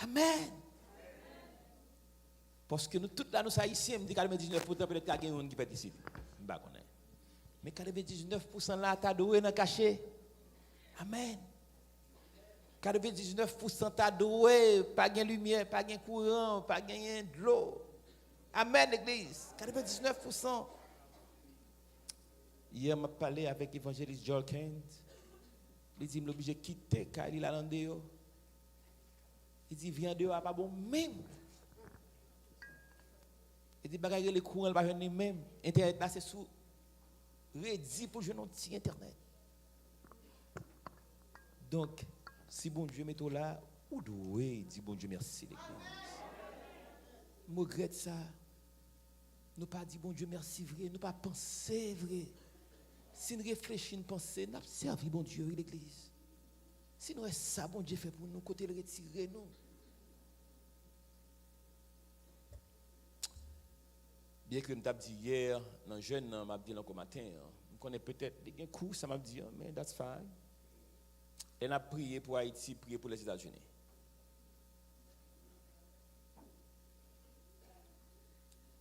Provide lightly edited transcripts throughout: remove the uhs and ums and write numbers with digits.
Amen. Parce que nous, tous là, nous sommes haïtiens, nous disons 99% peut-être qu'il y a quelqu'un qui peut ici. Mais 99% là, tu as doué dans caché. Amen. 99% tu as doué, pas de lumière, pas de courant, pas de l'eau. Amen, l'église. 99%. Hier, je parlé avec l'évangéliste Joel Kent. Il dit, je suis obligé de quitter car il a l'endéo. Il dit, viens dehors, pas bon même. Il dit, bagaille les courants, pas venir même. Internet là, c'est sous. Ready pour jouer notre petit internet. Donc, si bon Dieu met tout là, où doit dire bon Dieu merci l'église. Je regrette ça. Nous pas dire bon Dieu merci vrai, nous pas penser vrai. Si nous réfléchissons, nous pensons, nous servons bon Dieu l'église. Si nous ça bon Dieu fait pour nous, côté le retirer nous. Bien que nous t'ai dit hier, dans le jeune, m'a dit encore matin, je connais peut-être des coups, ça m'a dit, mais that's fine. Elle a prié pour Haïti, prié pour les États-Unis.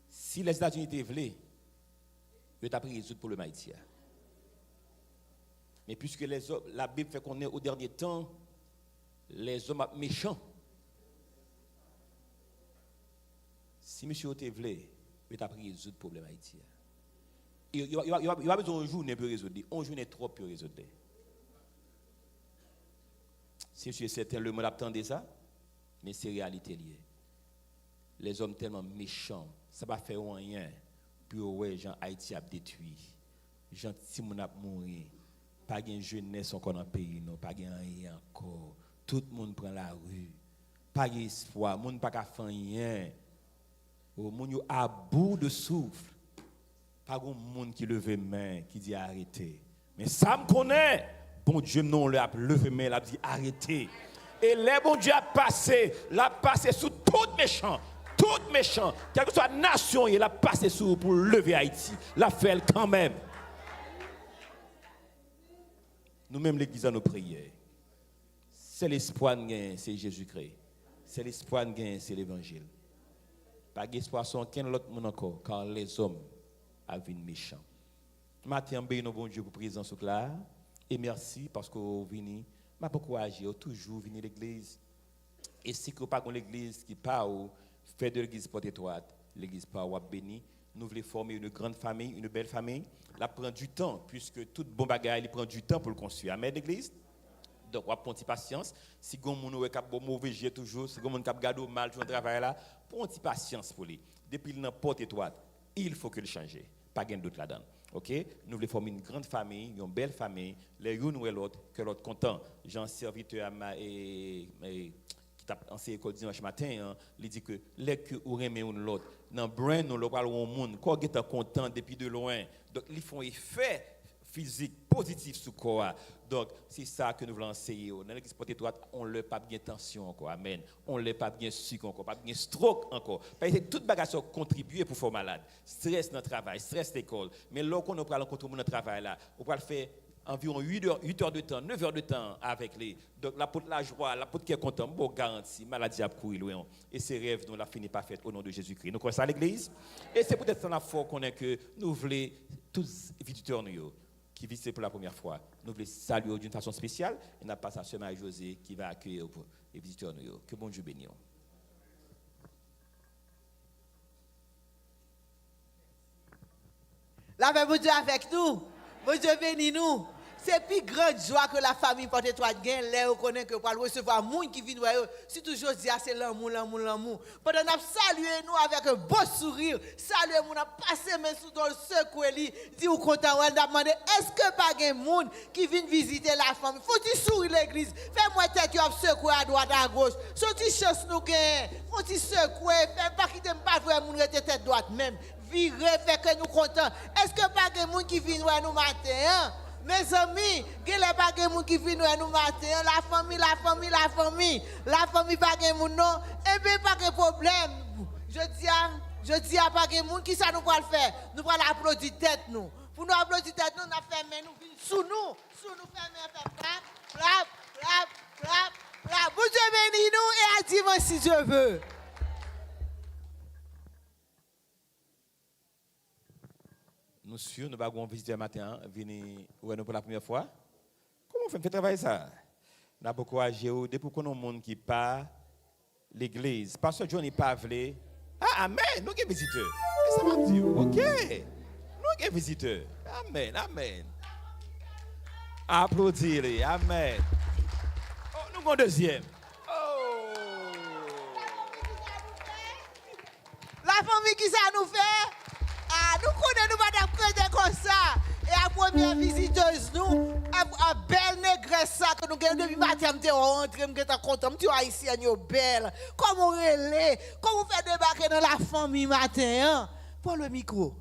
Si les États-Unis étaient voulus, je t'ai pris résoudre pour le Haïti. Mais puisque les hommes, la Bible fait qu'on est au dernier temps, les hommes méchants. Si monsieur était voulu, je t'ai pris résoudre le problème haïtien. Il y a besoin d'un journée pour résoudre, un journée trop pour résoudre. Si monsieur est certain, le monde attendait ça, mais c'est réalité liée. Les hommes tellement méchants, ça va faire rien pour ouais, gens Haïti a détruit, gens Timoun a mouru, pas de jeunesse encore dans le pays, non, pas de rien encore. Tout le monde prend la rue, pas d'espoir, le monde pas qu'à faire rien. Au monde à bout de souffle, pas de monde qui lève main, qui dit arrêtez. Mais ça me connaît, bon Dieu non le a levé main, il a dit arrêtez. Et les bon Dieu a passé sous tout méchant. Tout méchant, quelle que soit la nation, il a passé sur pour lever Haïti. La fait quand même. Nous-mêmes, l'Église, à nos prières. C'est l'espoir de gagner, c'est Jésus-Christ. C'est l'espoir de gagner, c'est l'Évangile. Pas d'espoir sur aucun autre monde encore, car les hommes avaient méchants. Matin, nous bon Dieu pour présence là. Et merci parce que vous venez. Je vous encourage, toujours venir à l'Église. Et si vous n'avez pas l'Église qui parle, fait de l'église porte étroite, l'église par béni. Nous voulons former une grande famille, une belle famille. Ça prend du temps, puisque tout bon bagage, il prend du temps pour le construire. Amen, l'église. Donc, on a une patience. Si vous avez un mauvais jet toujours, si vous avez un mal sur le travail là, pour une patience pour lui. Depuis la porte étroite, il faut que le change. Pas de doute là-dedans. OK? Nous voulons former une grande famille, une belle famille, les unes ou l'autre, que l'autre content. J'en serviteur à ma en ces écoles dimanche matin, il dit que les que ou aimer un l'autre dans brain nous le parlons au monde quoi est content depuis de loin donc ils font effet physique positif sur corps donc c'est ça que nous voulons enseigner dans l'église porte étroite on le pas bien tension encore amen on le pas bien sucre encore pas bien stroke encore parce que toute bagage contribuer pour faire malade stress dans le travail stress l'école mais lorsqu'on nous parle contre le travail là on va le faire environ 8 heures de temps, 9 heures de temps avec les. Donc, la joie, la qui est content, bon garantie, maladie à courir loin. Et ces rêves, nous la finit pas fait au nom de Jésus-Christ. Nous croyons ça à l'église. Et c'est peut-être dans la foi qu'on est que nous voulons, tous les visiteurs qui visitent pour la première fois, nous voulons saluer d'une façon spéciale. Et nous passons à Sœur Marie-Josée qui va accueillir les visiteurs. Que bon Dieu bénisse. La paix de Dieu avec nous. Bon Dieu bénisse nous. C'est plus grande joie que la famille porte étoile gain, là on connaît que pour recevoir monde qui vient voir, si toujours dire c'est l'amour. Pendant n'a saluer nous avec un beau sourire, saluer mon a passer main sous dans le secouer lui, dit ou content on a demandé est-ce que pas gain monde qui vient visiter la famille, faut-il sourire l'église, fais-moi tête tu as secouer à droite à gauche, sorti chance nous gain, faut-il secouer, fais pas quitter pas voir moun rete tête droite même, virer fait que nous content. Est-ce que pas gain monde qui vient voir nous matin hein? Mes amis, il n'y a pas de gens qui viennent nous matin, la famille, pas de gens non, et bien pas de problème. Je dis à pas de gens qui ça nous va le faire. Nous allons applaudir tête nous. Pour nous applaudir tête nous, nous fermons nous sous nous fermons, clap. Vous Dieu bénisse nous et à dimanche si Dieu veut. Nous sûrs, nous avons visité un matin, venir nous pour la première fois. Comment on fait travailler ça? Nous avons encouragé depuis qu'on a un monde qui part l'église. Pasteur Johnny Pavlé. Ah, amen, nous sommes visiteurs. Et ça m'a dit, ok, nous sommes visiteurs. Amen, amen. Applaudissez, amen. Oh, nous avons un deuxième. Oh. La famille qui ça nous fait? Ah, nous connaissons nous madame chrétien comme ça. Et la première visiteuse, nous, à belle négresse ça, que nous gagnons depuis matin, nous sommes rentrés, nous sommes contents, nous sommes haïtiens, nous sommes belles. Comment on relève? Comment on fait débarquer dans la famille matin? Hein? Pour le micro.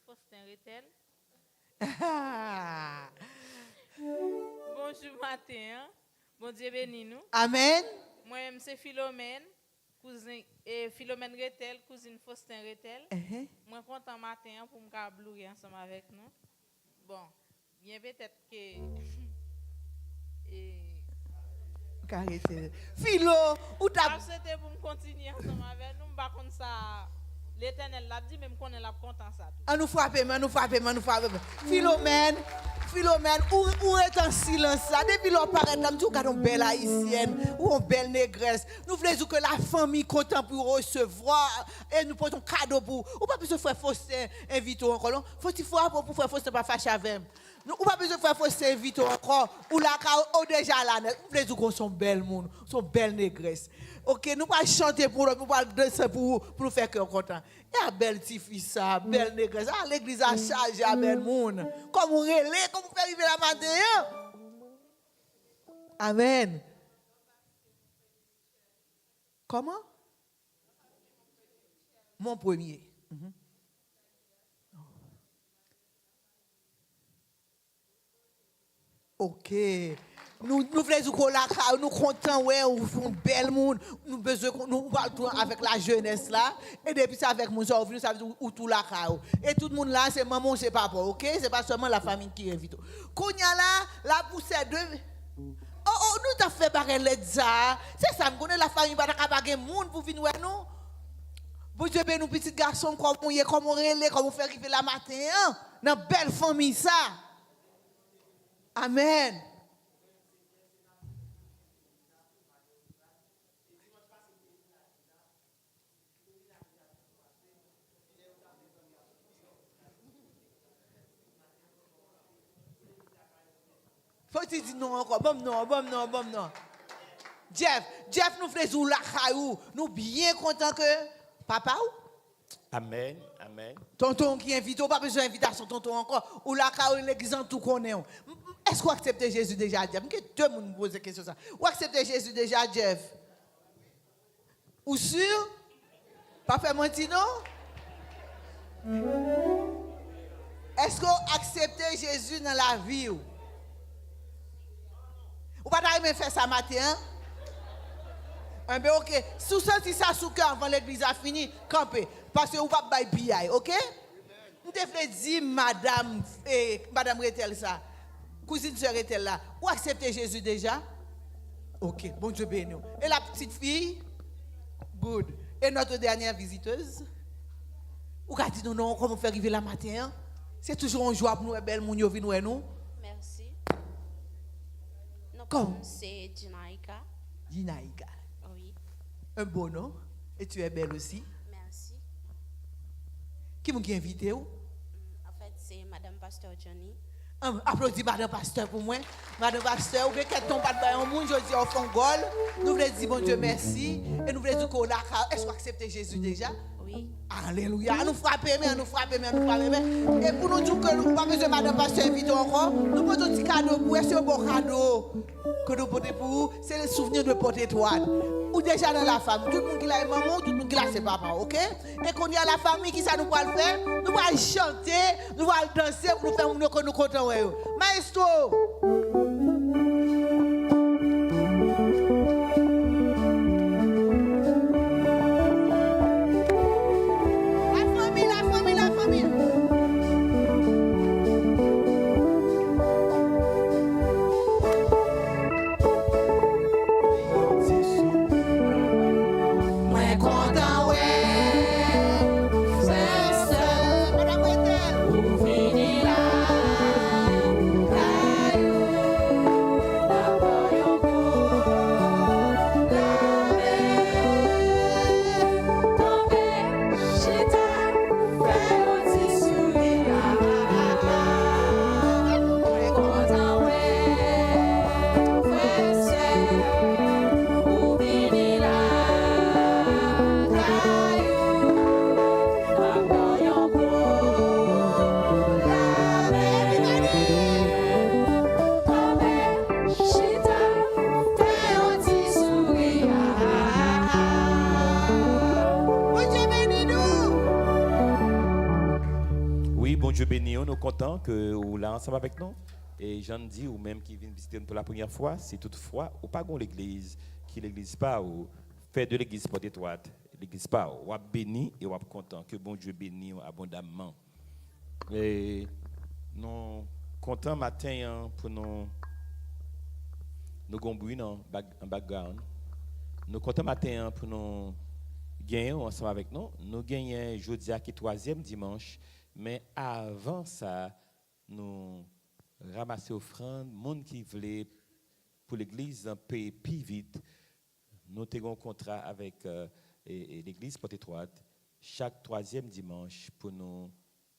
Faustin Retel. Ah. Bonjour matin. Bon Dieu béni nous. Amen. Moi-même c'est Philomène, cousine Philomène Retel, cousine Faustin Retel. Moi content matin pour me cablouer ensemble avec nous. Bon, bien peut-être que Philo, ou t'as c'était pour me continuer ensemble avec nous, pas comme ça. L'Éternel l'a dit, même qu'on est là content ça. On nous frappe. Philomène, où est en silence ça? Depuis l'on paraît là, nous avons une belle haïtienne ou une belle négresse. Nous voulons que la famille content pour recevoir et nous portons cadeau pour. Ou pas besoin de faire Faustin inviter encore. Faut-il pour faire Faustin pas fâcher avec. Ou pas besoin de faire Faustin inviter encore. Ou là, déjà là, nous voulons qu'on sont belles monde, sont belles négresses. Ok, nous pas chanter pour nous, pas danser pour nous faire cœur content. Et la belle petite fille ça, belle négresse. Ah, l'église a chargé à belle monde. Comme on relève, comme on fait arriver la matin. Amen. Comment? Mon premier. Ok. Nous voulons qu'on la nous contents ouais on fait belle monde nous besoin nous parlons avec la jeunesse là et depuis ça avec mon soeur ça veut dire ou tout la cao et tout le monde là c'est maman c'est papa OK c'est pas seulement la famille qui invite Kounya là pour ces deux oh nous t'a fait pareil les ça c'est ça me connaît la famille pas capable monde pour venir nous bon Dieu ben nous petits garçons comme on relève comme on fait arriver la matin hein dans belle famille ça amen. Faut-il dire non encore? Bon non. Jeff nous faisons la caillou. Nous bien contents que papa ou? Amen. Tonton qui invite, pas besoin d'invitation tonton encore. Ou la caillou l'église tout connaît. Est-ce qu'on accepte Jésus déjà, Jeff? Que deux monde me pose la question ça. Ou accepte Jésus déjà, Jeff? Ou sûr? Pas fait mentir non? Est-ce qu'on accepte Jésus dans la vie ou? Ou pas d'arriver faire ça matin? Un peu ok. Si vous sentez ça sous cœur avant l'église a fini, campez. Parce que vous ne pouvez pas bailler, ok? Vous devez dire madame Retel ça. Cousine sœur Retel là. Ou acceptez Jésus déjà? Ok, bon Dieu béni. Et la petite fille? Good. Et notre dernière visiteuse? Ou qu'a dit nous non, comment faire arriver la matin? C'est toujours une joie pour nous, belle moun yo vin nous. Merci. Comme? C'est Dinaïka. Dinaïka. Oui. Un beau nom. Et tu es belle aussi. Merci. Qui m'a invité ou? En fait, c'est Madame Pasteur Johnny. Applaudis Madame Pasteur pour moi. Madame Pasteur, vous voulez qu'elle tombe pas de un monde, je dis au fond gol. Nous voulons dire bon Dieu merci. Et nous voulons dire qu'on a. Est-ce qu'on accepte Jésus déjà? Oui. Alléluia. Nous frapper, mais nous frapper, mais nous frapper. Mais. Et pour nous dire que nous ne pas besoin de madame pasteur inviter encore, nous posons un petit cadeau pour vous. C'est un bon cadeau que nous portons pour vous. C'est le souvenir de porter étoile. Ou déjà dans la famille. Tout le monde qui l'a maman, tout le monde qui l'a ses papas, ok? Et qu'on y a la famille, qui ça nous va le faire? Nous allons chanter, nous allons danser pour nous faire que nous comptons. Maestro! Dieu béni, nous sommes contents que vous là ensemble avec nous. Et j'en dis, ou même qui viennent visiter pour la première fois, si toutefois, ou pas l'église, qui l'église pas, ou fait de l'église porte étroite, l'église pas, ou béni et ou content, que bon Dieu bénit abondamment. Et nous sommes contents matin pour nous gombrus en background. Nous sommes contents matin pour nous gagner ensemble avec nous. Nous gagnons jeudi qui est 3e dimanche. Mais avant ça, nous ramassons offrandes, monde qui voulait pour l'église payer plus vite. Nous avons un contrat avec l'église porte étroite chaque 3e dimanche pour nous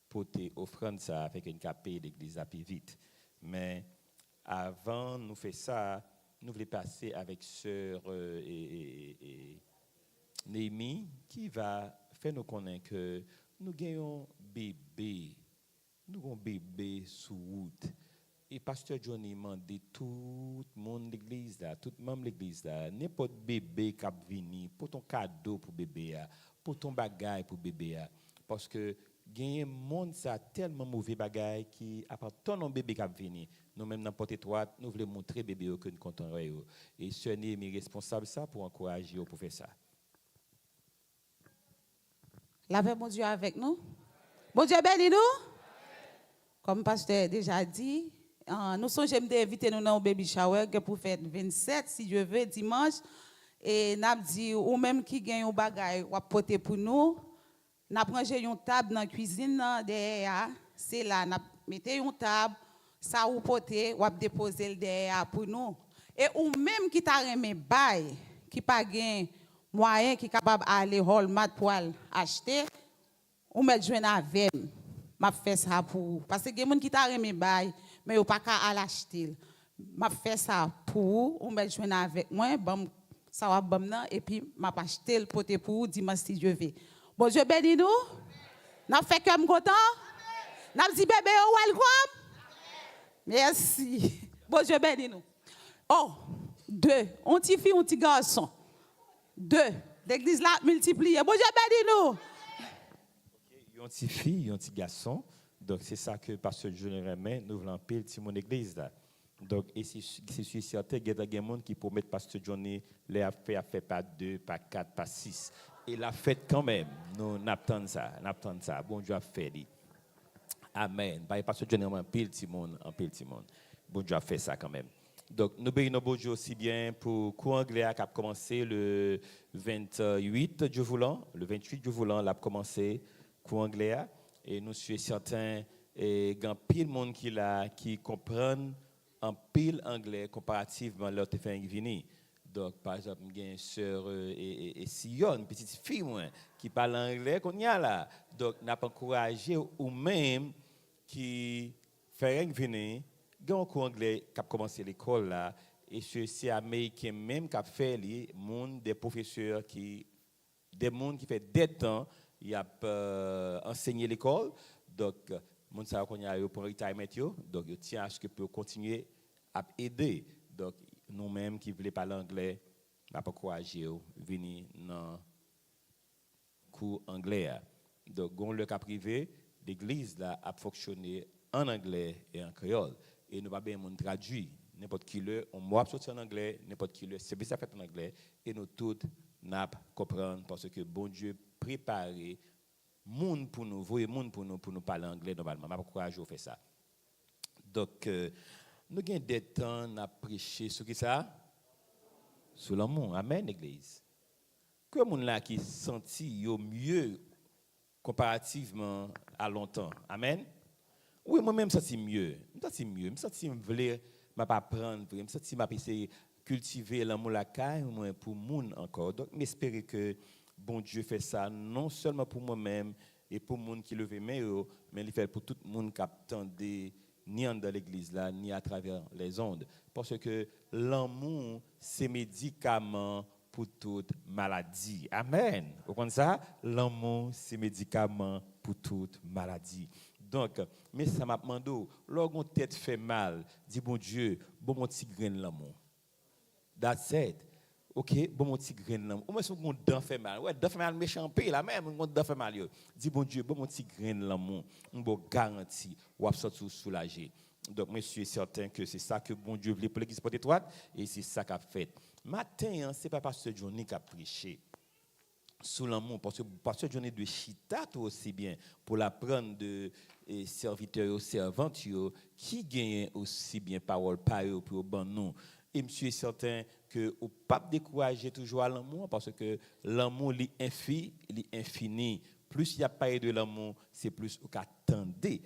porter offrande ça avec une capée l'église à plus vite. Mais avant nous faire ça, nous voulons passer avec sœur Némi qui va faire nous connaître que nous gagnons bébé, nous avons bébé sous route. Et pasteur Johnny m'a dit tout le monde de l'église là, tout le monde de l'église là, n'importe bébé qui venu pour ton cadeau pour bébé, pour ton bagage pour bébé, parce que gagner monde ça tellement mauvais bagage qui à part ton bébé qui venu, nous même dans porte étroite, nous voulons montrer bébé que nous comptons et ce n'est responsable ça pour encourager pour faire ça. La paix, mon Dieu, avec nous. Bon Dieu, bénis nous. Comme le pasteur a déjà dit, nous sommes d'inviter nous dans un baby shower pour faire 27, si Dieu veut, dimanche. Et nous avons dit, ou même qui gagne un bagage, ou porter pour nous. Nous avons rangé une table dans la cuisine derrière. C'est là, nous mettons une table, ça ou porter, ou déposer le derrière pour nous. Et ou même qui t'a remis bail, qui pas gagne moyen qui est capable d'aller Walmart pour acheter, ou mettre joindre avec m'a fait ça pour parce que il y a des gens qui t'a remis bail mais pas qu'à l'acheter. M'a fait ça pour ou mettre joindre avec moi, bon ça va bon et puis m'a acheter le poté pour dimanche si Dieu veut. Bon Dieu bénis nous. N'a fait comme content. N'a dit bébé welcome. Merci. Bon Dieu bénis nous. Oh, 2, on petit fille, on petit garçon. 2. L'église là multipliée. Bon Dieu bénis nous. Il y a un petit fille, un petit garçon. Donc c'est ça que pasteur Junior remet, nous voulons appeler mon église là. Donc et c'est sûr certain qu'il y a des gens qui promettent pasteur Johnny les a fait pas 2, pas 4, pas 6. Et la fête quand même. Nous n'attendons ça, Bon Dieu a fait. Amen. Bah pasteur Johnny en pile petit monde. Bon Dieu a fait ça quand même. Donc, nous bénissons bon Dieu aussi bien pour cours anglais qui a commencé le 28 du voulant. Le 28 du voulant, il a commencé cours anglais. Et nous sommes certains, et il y a pile de monde qui comprennent en pile anglais comparativement à l'autre fait venir. Donc, par exemple, il y a une sœur et Sion, une petite fille qui parle anglais qu'on y a là. Donc, nous avons encouragé ou même qui fait venir. Il y a un cours anglais qui a commencé l'école là, et c'est américain même qui a fait des professeurs des gens qui fait des temps, il a enseigné l'école. Donc, mon ça qu'on a eu pour retirement donc il tient à ce que peut continuer à aider. Donc nous-mêmes qui voulons parler anglais, n'a pas encourager venir dans cours anglais. Donc on le cas privé, l'église là a fonctionné en anglais et en créole et nous pas bien monde traduit n'importe qui le on m'a sorti en anglais, n'importe qui le c'est ça fait en anglais et nous tous n'a comprendre parce que bon Dieu préparé monde pour nous, voyez monde pour nous parler anglais normalement. M'a encouragé à faire ça. Donc nous avons des temps à prêcher sur qui ça? Sur l'amour. Amen, l'église. Que les gens là qui senti mieux comparativement à longtemps. Amen. Oui, moi-même, je sens mieux. Je sens mieux. Je sens que je pas apprendre. Je sens que je essayer cultiver l'amour la caille pour les gens encore. Donc, j'espère que bon Dieu fait ça non seulement pour moi-même et pour les gens qui lèvent mais il fait pour tout le monde qui attend ni dans l'église là, ni à travers les ondes. Parce que l'amour, c'est médicament pour toute maladie. Amen. Vous comprenez ça? L'amour, c'est médicament pour toute maladie. Donc, mais ça m'a demandé, lorsqu'on tête fait mal, dis bon Dieu, bon mon petit grain de l'amour. That's it. OK, bon mon petit grain de l'amour. Ou même si on dent fait mal, ouais, dent fait mal méchant pays là même, on dent fait mal yo. Dis bon Dieu, bon mon petit grain de l'amour, on va garantir ou sortir soulagé. Donc moi je suis certain que c'est ça que bon Dieu voulait pour l'église Porte Étroite et c'est ça qu'a fait. Matin, c'est pas pasteur Johnny qui a prêché sous l'amour parce que pasteur Johnny de chita tout aussi bien pour l'apprendre de serviteurs aux servantes qui gagnent aussi bien parole par eux pour ban nous. Et je suis certain que au pas décourager toujours à l'amour parce que l'amour est infini. Plus il y a parlé de l'amour, c'est plus vous attendez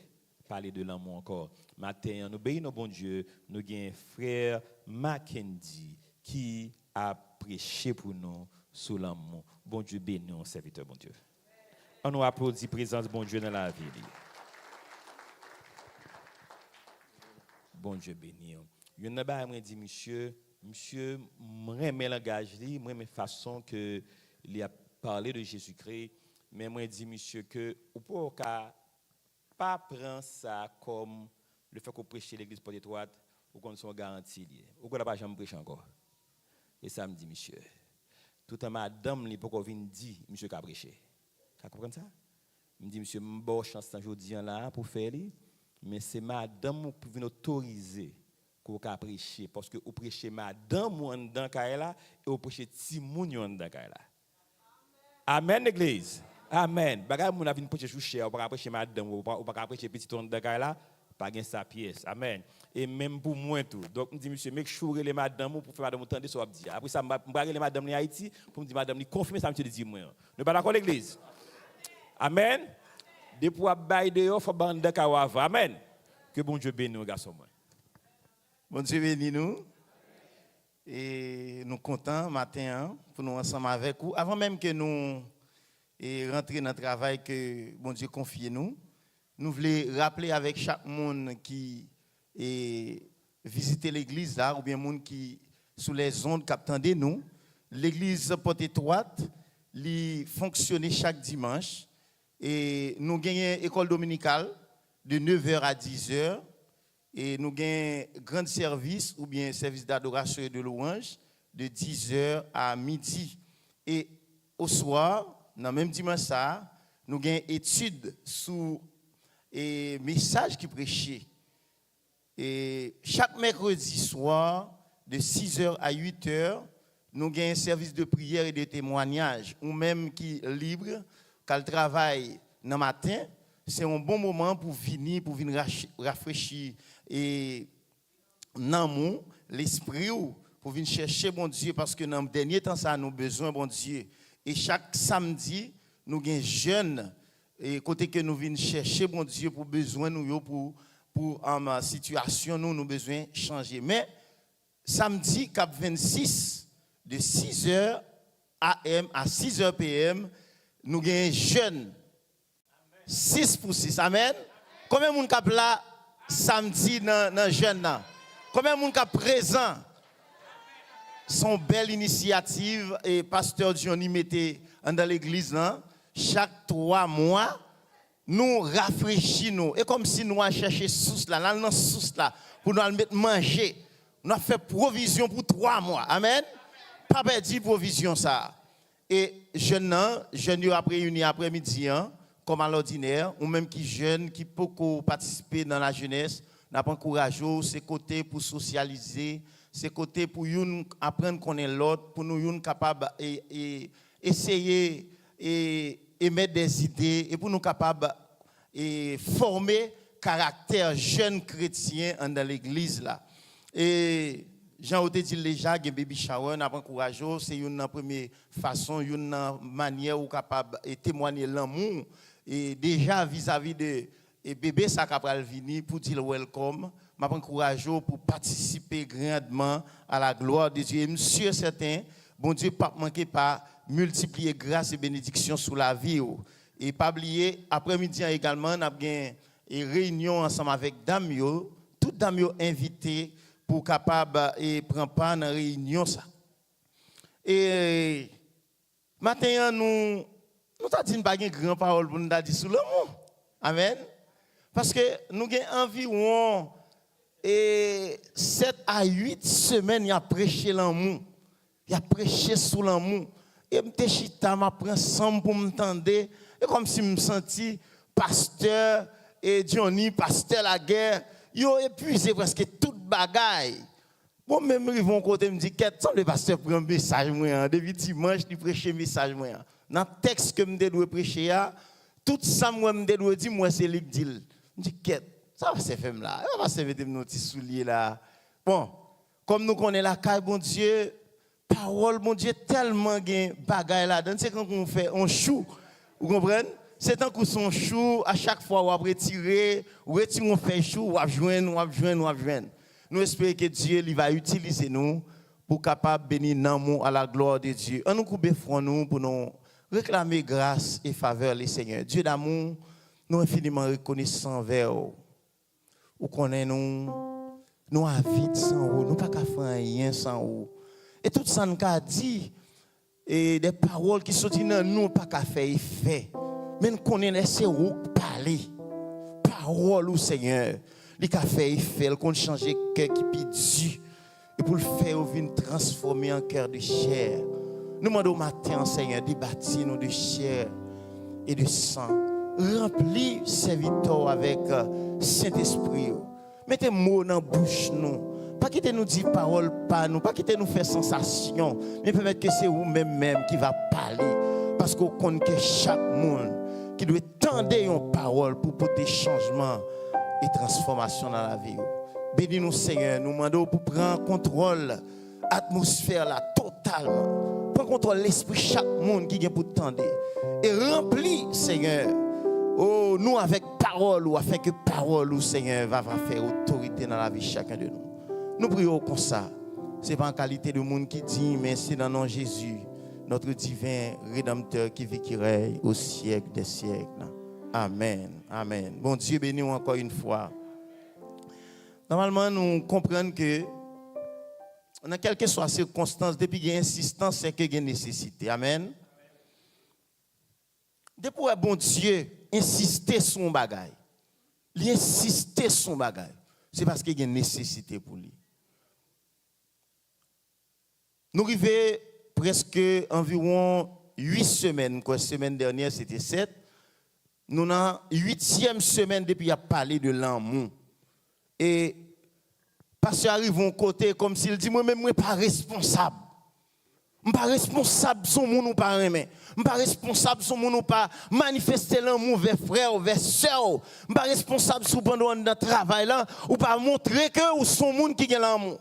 parler de l'amour encore. Matin, nous bénissons bon Dieu, nous avons frère Mackenzie qui a prêché pour nous sur l'amour. Bon Dieu bénit nos serviteurs, bon Dieu. On nous applaudit présence bon Dieu dans la vie. Bon Dieu bénit. Il y a un dit monsieur, moi j'aime le langage, moi j'aime la façon que il a parlé de Jésus-Christ, mais moi dit monsieur que ou pas pas prendre ça comme le fait qu'on prêche l'église Porte Étroite ou qu'on soit garanti lié. Ou qu'on n'a pas jamais prêché encore. Et ça me dit monsieur, tout un madame li pour qu'on vienne dire monsieur qu'a prêché. Vous comprenez ça? Me dit monsieur m'bo chance aujourd'hui là pour faire lui, mais c'est madame pour venir autoriser qu'on qu'a prêcher parce que ou prêcher madame ou dans kaela et ou prêcher ti moun yon dans kaela. Amen l'église. Amen. Bagay moun a vinn prêcher chouché ou pas prêcher madame ou pas prêcher petit ton dans kaela, pas gain sa pièce. Amen. Et même pour moi tout. Donc me dit monsieur make sure les madame pour faire madame entendre ce qu'on dit. Après ça me les madame en Haïti pour me dire madame ni confirmer ça me dit moi. Ne pas d'accord l'église. Amen. Depuis à bail de faut bande de kawa. Amen. Que bon Dieu bénisse nos garçons. Bon Dieu bénisse nous. Et nous contents matin pour nous ensemble avec vous. Avant même que nous rentrions dans le travail que bon Dieu confie nous, nous voulons rappeler avec chaque monde qui visite l'église là, ou bien monde qui sous les ondes qui attendent nous, l'église Porte Étroite, li fonctionne chaque dimanche et nous gagnons école dominicale de 9h à 10h. Et nous avons un grand service ou bien service d'adoration et de louange de 10h à midi. Et au soir, dans le même dimanche, nous avons une étude sur les messages qui prêchaient. Et chaque mercredi soir, de 6h à 8h, nous avons un service de prière et de témoignage, ou même qui est libre, quand travaille dans le matin. C'est un bon moment pour venir rafraîchir et l'amour, l'esprit, pour venir chercher bon Dieu, parce que dans le dernier temps, ça, nous avons besoin bon Dieu. Et chaque samedi, nous avons jeunes, et côté que nous venons chercher bon Dieu pour besoin nous pour en situation, nous avons besoin de changer. Mais samedi, cap 26, de 6h AM à 6h PM, nous avons jeunes. 6 pour 6, amen. Combien de monde qui là samedi dans jeune là? Combien de monde qui présent? Son belle initiative et pasteur Johnny mettait dans l'église là. chaque 3 mois, nous rafraîchissons. Et comme si nous avons cherché source là, dans la source là, pour nous mettre manger. Nous avons fait provision pour 3 mois. Amen. Pas perdu provision ça. Et jeunes après réunis après-midi, comme à l'ordinaire, ou même qui jeunes, qui peuvent participer dans la jeunesse, n'a pas courageux, c'est côté pour socialiser, c'est côté pour apprendre à connaître l'autre, pour nous capables essayer et mettre des idées, et pour nous capables et former caractère jeune chrétien dans l'église là. Et Jean a dit déjà que baby shower n'a pas courageux, c'est une première façon, une manière où capable de témoigner l'amour et déjà vis-à-vis de bébé ça capable venir pour dire welcome, m'a pas courageux pour participer grandement à la gloire de Dieu. Monsieur certain, bon Dieu pas manquer pas multiplier grâce et bénédiction sur la vie. Et pas oublier après-midi également n'a bien une réunion ensemble avec Damio, toutes Damio invité pour capable et prendre part dans réunion ça. Et matin nous t'a dit pas une grande parole pour nous dire sur l'amour. Amen. Parce que nous avons environ 7 à 8 semaines il a prêché l'amour. Il a prêché sur l'amour. Et m'te chita m'a prend ensemble pour m'entendre et comme si me senti pasteur et Johnny pasteur la guerre, yo épuisé presque toute bagaille. Bon même ils vont côté me dit qu'est-ce que le pasteur prend message moi depuis dimanche il prêcher message moi. Dans texte que me doit prêcher tout ça moi me doit dire moi c'est lui qui dit. Me dit qu'est ça va se faire là. On va se mettre nos petits souliers là. Bon, comme nous connaissons la caille bon Dieu parole, mon Dieu, tellement de bagaille là-dedans. C'est quand on fait un chou, vous comprenez? C'est tant qu'on son chou, à chaque fois, on va retirer, on fait chou, on va joindre. Nous espérons que Dieu il va utiliser nous pour capable bénir l'amour à la gloire de Dieu. On nous coupe front nous pour nous réclamer grâce et faveur les Seigneurs. Dieu d'amour, nous infiniment reconnaissants envers vous. Vous connaissez nous avides sans vous, nous pas qu'à faire rien sans vous. Et tout ça nous a dit, et des paroles qui sont dans nous, pas qu'à faire effet. Mais nous connaissons où parler. Parole au Seigneur. Il a fait effet, il a changé le cœur qui pide. Et pour le faire, il vient transformer en cœur de chair. Nous demandons au matin, Seigneur, de bâtir nous de chair et de sang. Remplis serviteurs avec Saint-Esprit. Mettez mots dans la bouche nous. Pas quitter nous dire parole pas nous, pas quitter nous faire sensation, mais permettre que c'est vous-même qui va parler. Parce qu'on connaît que chaque monde qui doit tendre une parole pour porter changement et transformation dans la vie. Bénis-nous Seigneur, nous demandons pour prendre contrôle l'atmosphère là totalement. Prends contrôle l'esprit chaque monde qui vient pour tendre. Et remplis Seigneur, oh, nous avec parole ou afin que parole ou Seigneur va faire autorité dans la vie de chacun de nous. Nous prions comme ça. Ce n'est pas en qualité de monde qui dit, mais c'est dans le nom de Jésus, notre divin Rédempteur qui vit, qui règne au siècle des siècles. Amen. Amen. Bon Dieu bénis encore une fois. Normalement, nous comprenons que dans quelle que soit la circonstance, depuis qu'il y a insistance, c'est qu'il y a nécessité. Amen. Depuis que bon Dieu insister sur son bagage, il insister sur son bagage, c'est parce qu'il y a une nécessité pour lui. Nous arrivons presque environ 8 semaines. La semaine dernière, c'était 7. Nous avons 8e semaine depuis qu'il a parlé de l'amour. Et pasteur arrive au côté comme s'il dit, moi-même, je ne suis pas responsable. Je ne suis pas responsable de son monde ou pas aimer. Je ne suis pas responsable de son monde ou pas manifester l'amour vers frère ou vers soeur. Je ne suis pas responsable de pendant dans travail là ou pas montrer que ou son monde qui a l'amour.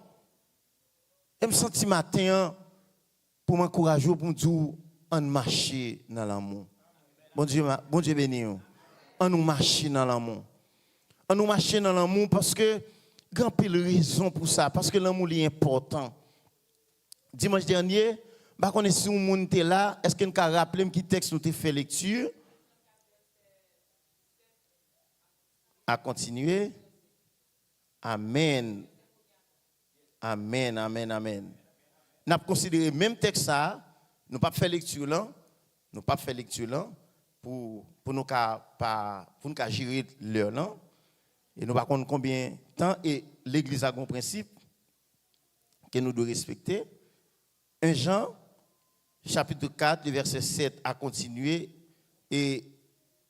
Je me sens matin pour m'encourager pour dire on marche dans l'amour. Bon Dieu béni. On nous marche dans l'amour. On nous marche dans l'amour parce que grand pile raison pour ça parce que l'amour est important. Dimanche dernier, bah on est si on monde était là, est-ce qu'on peut rappeler qui texte nous fait lecture? À continuer. Amen. Amen, amen, amen. Nous avons considéré même texte ça, nous pas fait lecture là, pour nous gérer l'heure, non? Et nous ne savons pas combien de temps, et l'Église a un principe que nous devons respecter. 1 Jean, chapitre 4, le verset 7 a continué, et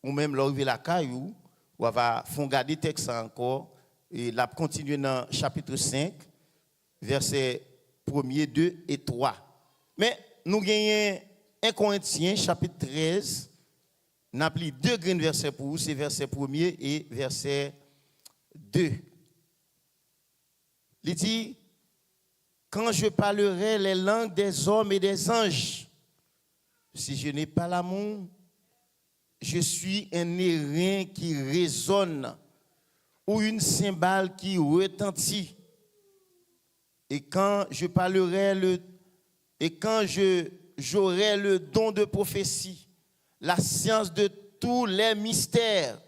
ou même l'arrivée la caillou, ou va font garder texte encore, et la continuer dans chapitre 5, verset 1er, 2 et 3. Mais nous gagnons 1 Corinthiens, chapitre 13, nous avons pris 2 grands versets pour vous, c'est verset 1er et verset 2. Il dit, quand je parlerai les langues des hommes et des anges, si je n'ai pas l'amour, je suis un airain qui résonne ou une cymbale qui retentit. Et quand je parlerai j'aurai le don de prophétie, la science de tous les mystères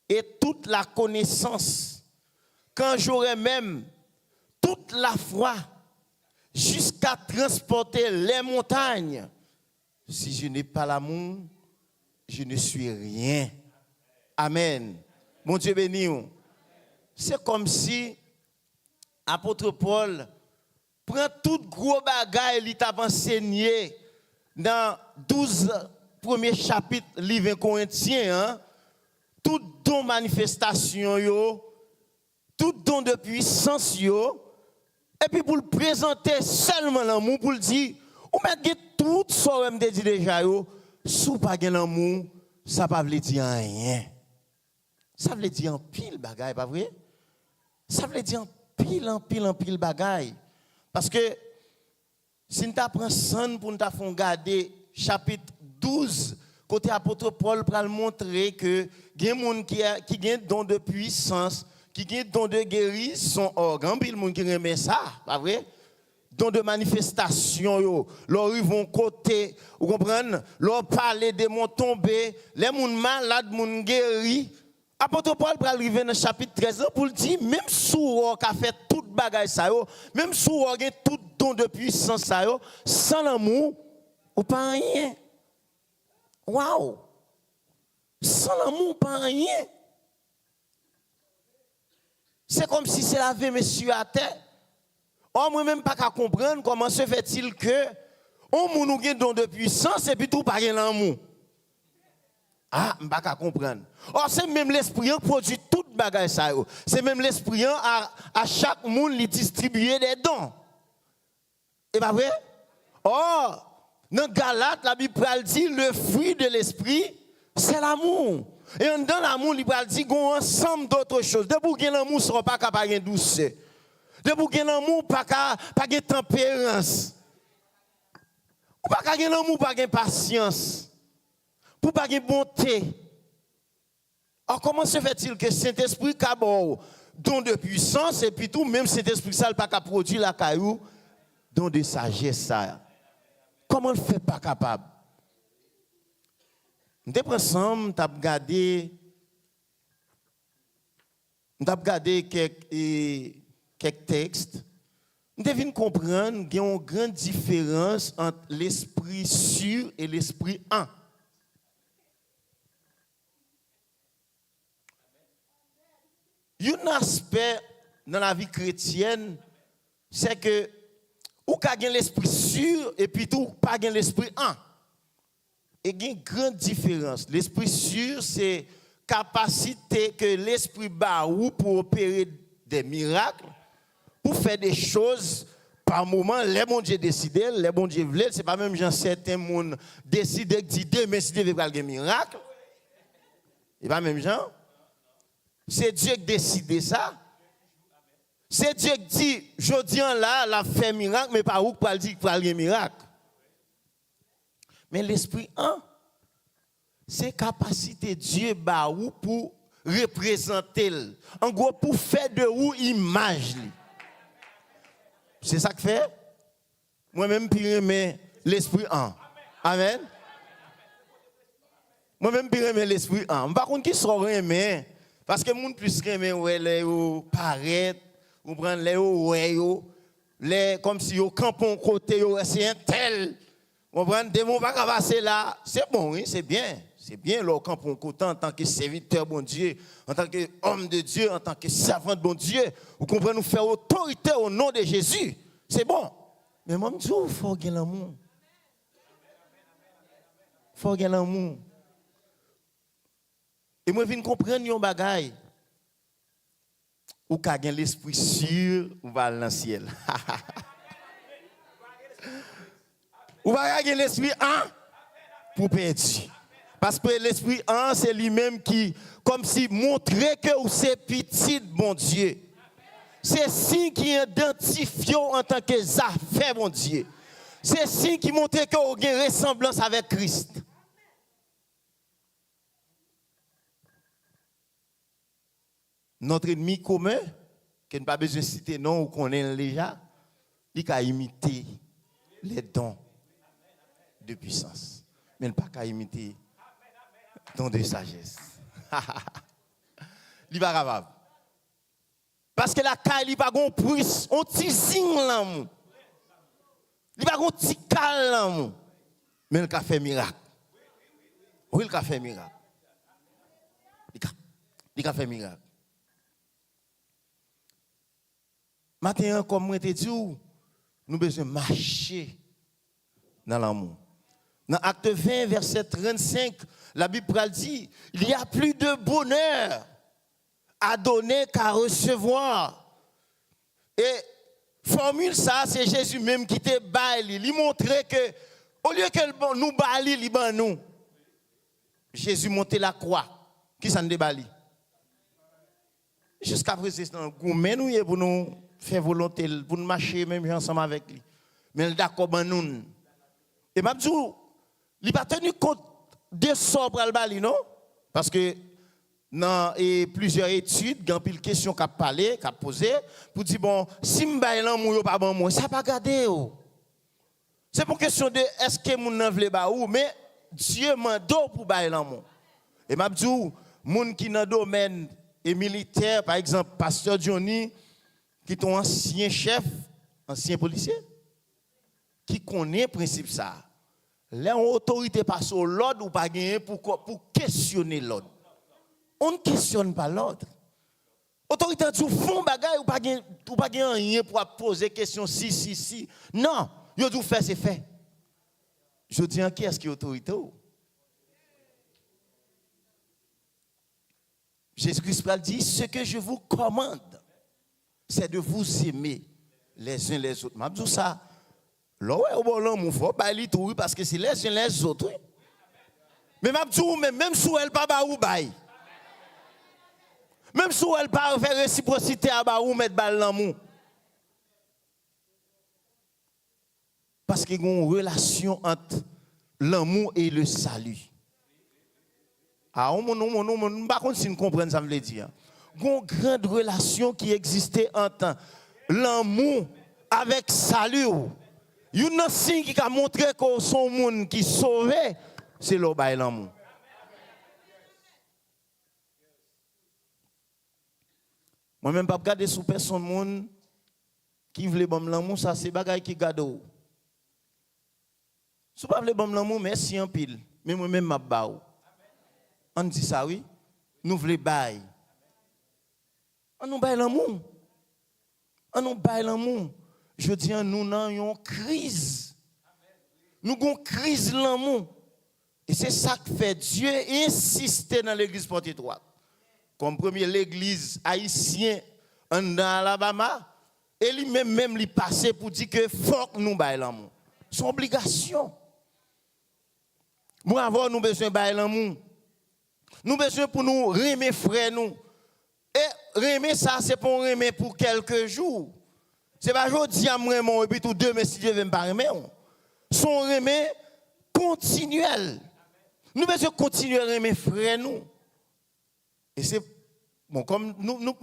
et toute la connaissance, quand j'aurai même toute la foi jusqu'à transporter les montagnes, si je n'ai pas l'amour, je ne suis rien. Amen. Mon Dieu béni. C'est comme si apôtre Paul prend tout gros bagage il t'a enseigné dans 12 premiers chapitres livre Corinthiens, hein? Tout don manifestation yo, tout don de puissance yo, et puis pour le présenter seulement l'amour, pour le dire, ou mettre tout ça me dit déjà yo, sous pas gen l'amour, ça pas veut dire rien. Ça veut dire en pile bagaille, pas vrai? Ça veut dire en pile bagaille. Parce que si nous apprenons ça pour nous regarder chapitre 12, côté apôtre Paul pour montrer que il y a des gens qui ont don de puissance, qui ont don de guérison, organ, il y a des gens qui remet ça, pas vrai? Don de manifestation, leur ils vont côté, vous comprenez? Leur parler des mots tombés, les gens malades, les gens guéris. Apôtre Paul pour arriver dans le chapitre 13 pour dire, même si on a fait toute bagaille ça, même si on a tout don de puissance ça, sans l'amour, ou pas rien. Waouh! Sans l'amour, pas rien. C'est comme si c'est la vie, monsieur, à terre. Or, moi-même, pas qu'à comprendre comment se fait-il que on nous a don de puissance et puis tout pas l'amour. Ah, je ne peux pas comprendre. Or, c'est même l'esprit qui produit toute bagaille ça. C'est même l'esprit à chaque monde qui distribue des dons. Et pas vrai? Or, dans Galate, la Bible dit le fruit de l'esprit, c'est l'amour. Et dans l'amour, il dit qu'il y a un ensemble d'autres choses. Depuis que l'amour ne sera pas capable de douceur. Depuis que l'amour pas de tempérance. Pas de l'amour, pas de patience. Pour pas de bonté. Alors comment se fait-il que Saint-Esprit a don de puissance et puis tout, même Saint-Esprit ça pas capable produire la caillou, don de sagesse ça. Comment le fait pas capable? Nous avons ensemble, nous avons regardé quelques textes. Nous devons comprendre qu'il y a une grande différence entre l'esprit sûr et l'esprit un. Un aspect dans la vie chrétienne, c'est que ou ka gen l'esprit sûr et puis tout pas gen l'esprit un. Et il y a une grande différence. L'esprit sûr, c'est capacité que l'esprit ba ou pour opérer des miracles, pour faire des choses par moment. Les bon Dieu décide, les bon Dieu veulent. C'est pas même gens certains monde décident que dit demain si Dieu veut faire un miracle. C'est pas même gens. C'est Dieu qui décide ça. C'est Dieu qui dit, je dis là, la fait miracle, mais pas où pour dire qu'il va faire miracle. Mais l'esprit un, c'est capacité Dieu ba ou pour représenter. En gros, pour faire de ou image. C'est ça que fait. Moi-même, puis l'esprit un. Amen. Moi-même, puis l'esprit un. Par contre, qui sont remet? Parce que les gens plus remet, ouais, les paraît. Vous prenez les comme si vous campez côté, c'est un tel. Vous prenez des mots pas passer là. C'est bon, oui, c'est bien. C'est bien là quand on côté en tant que serviteur bon Dieu, en tant qu'homme de Dieu, en tant que servant de bon Dieu, vous comprenez, nous faire autorité au nom de Jésus. C'est bon. Mais moi, je dis, il faut gagner l'amour. Il faut gagner l'amour. Et moi, je viens comprendre un bagage. Ou qu'à gagner l'esprit sûr, ou va dans le ciel. Ou va gagner l'esprit pour perdre. Parce que l'esprit c'est lui-même qui, comme si montrait que vous c'est petit, bon Dieu. C'est signe qui identifie en tant que affaire, mon Dieu. C'est signe qui montre que vous avez une ressemblance avec Christ. Notre ennemi commun, qui n'a pas besoin de citer non ou qu'on est déjà, il a imité les dons de puissance. Mais il n'a pas qu'à imiter les dons de sagesse. Il va capable. Parce que la caille, il n'y a pas de prise, on tizing l'amour. Il n'y a pas de petit calme. Mais il a fait miracle. Oui, il a fait miracle. Il a fait miracle. Maintenant, comme je te dis, nous avons besoin de marcher dans l'amour. Dans Acte 20, verset 35, la Bible dit, il y a plus de bonheur à donner qu'à recevoir. Et formule ça, c'est Jésus même qui te baille. Il montrait que, au lieu que nous baille, il ban nous. Jésus montait la croix. Qui s'en déballe? Jusqu'à présent, nous pour nous faire volonté, pour nous marcher même ensemble avec lui. Mais il d'accord ban nous. Et m'a dit, il n'a pas tenu compte de ça pour le bali, non? Parce que dans plusieurs études, il y a une question qu'a parlé, qu'a posé, pour dire, bon, si je baille l'amour, pas bon moi, ça pas garder. C'est pour question de est-ce que mon n'en veut pas ou, mais Dieu m'a donné pour bailler l'amour. Et m'a dit, moun qui dans le domaine militaire, par exemple, Pasteur Johnny, qui est un ancien chef, ancien policier, qui connaît le principe ça. L'autorité passe au l'ordre ou pas gagner pour questionner l'ordre. On ne questionne pas l'ordre. L'autorité dit font bagaille ou pas gagner rien pour poser question si. Non, yo dit faire c'est fait. Je dis qui est-ce qui est autorité? Jésus-Christ dit ce que je vous commande, c'est de vous aimer les uns les autres. Je dis ça. Là, on faut pas aller tout parce que c'est les uns les autres. Mais même si elle pas ba ou bail. Même si elle pas faire réciprocité à ba ou mettre balle l'amour. Parce qu'il y a une relation entre l'amour et le salut. Ah, on pas contre si nous comprenons ça veut dire. Il y a une grande relation qui existait entre l'amour avec salut. Il y a un signe qui a montré que son monde qui sauvé, c'est le bail l'amour. Moi-même, pas regarder sous personne monde qui veut bon l'amour, ça c'est bagaille qui garde. Si pas veut bon l'amour, merci en pile. Mais moi-même, m'a baou. On dit ça, oui. Nous voulons bail. On nous bail l'amour. On nous bail l'amour. Je dis, nous avons une crise. Nous avons une crise de l'amour. Et c'est ça que fait Dieu insister dans l'église porte étroite. Comme premier l'église haïtienne en Alabama, et lui-même lui passé pour dire que faut que nous bail l'amour. C'est une obligation. Moi, avant, nous besoin de bail l'amour. Nous besoin pour nous remettre frère nous. Et remettre ça, c'est pour remettre pour quelques jours. C'est pas aujourd'hui à moi et puis tout demain si Dieu veut me pas remettre. Son remet continuel. Nous devons continuer à remettre frère nous. Et c'est bon comme nous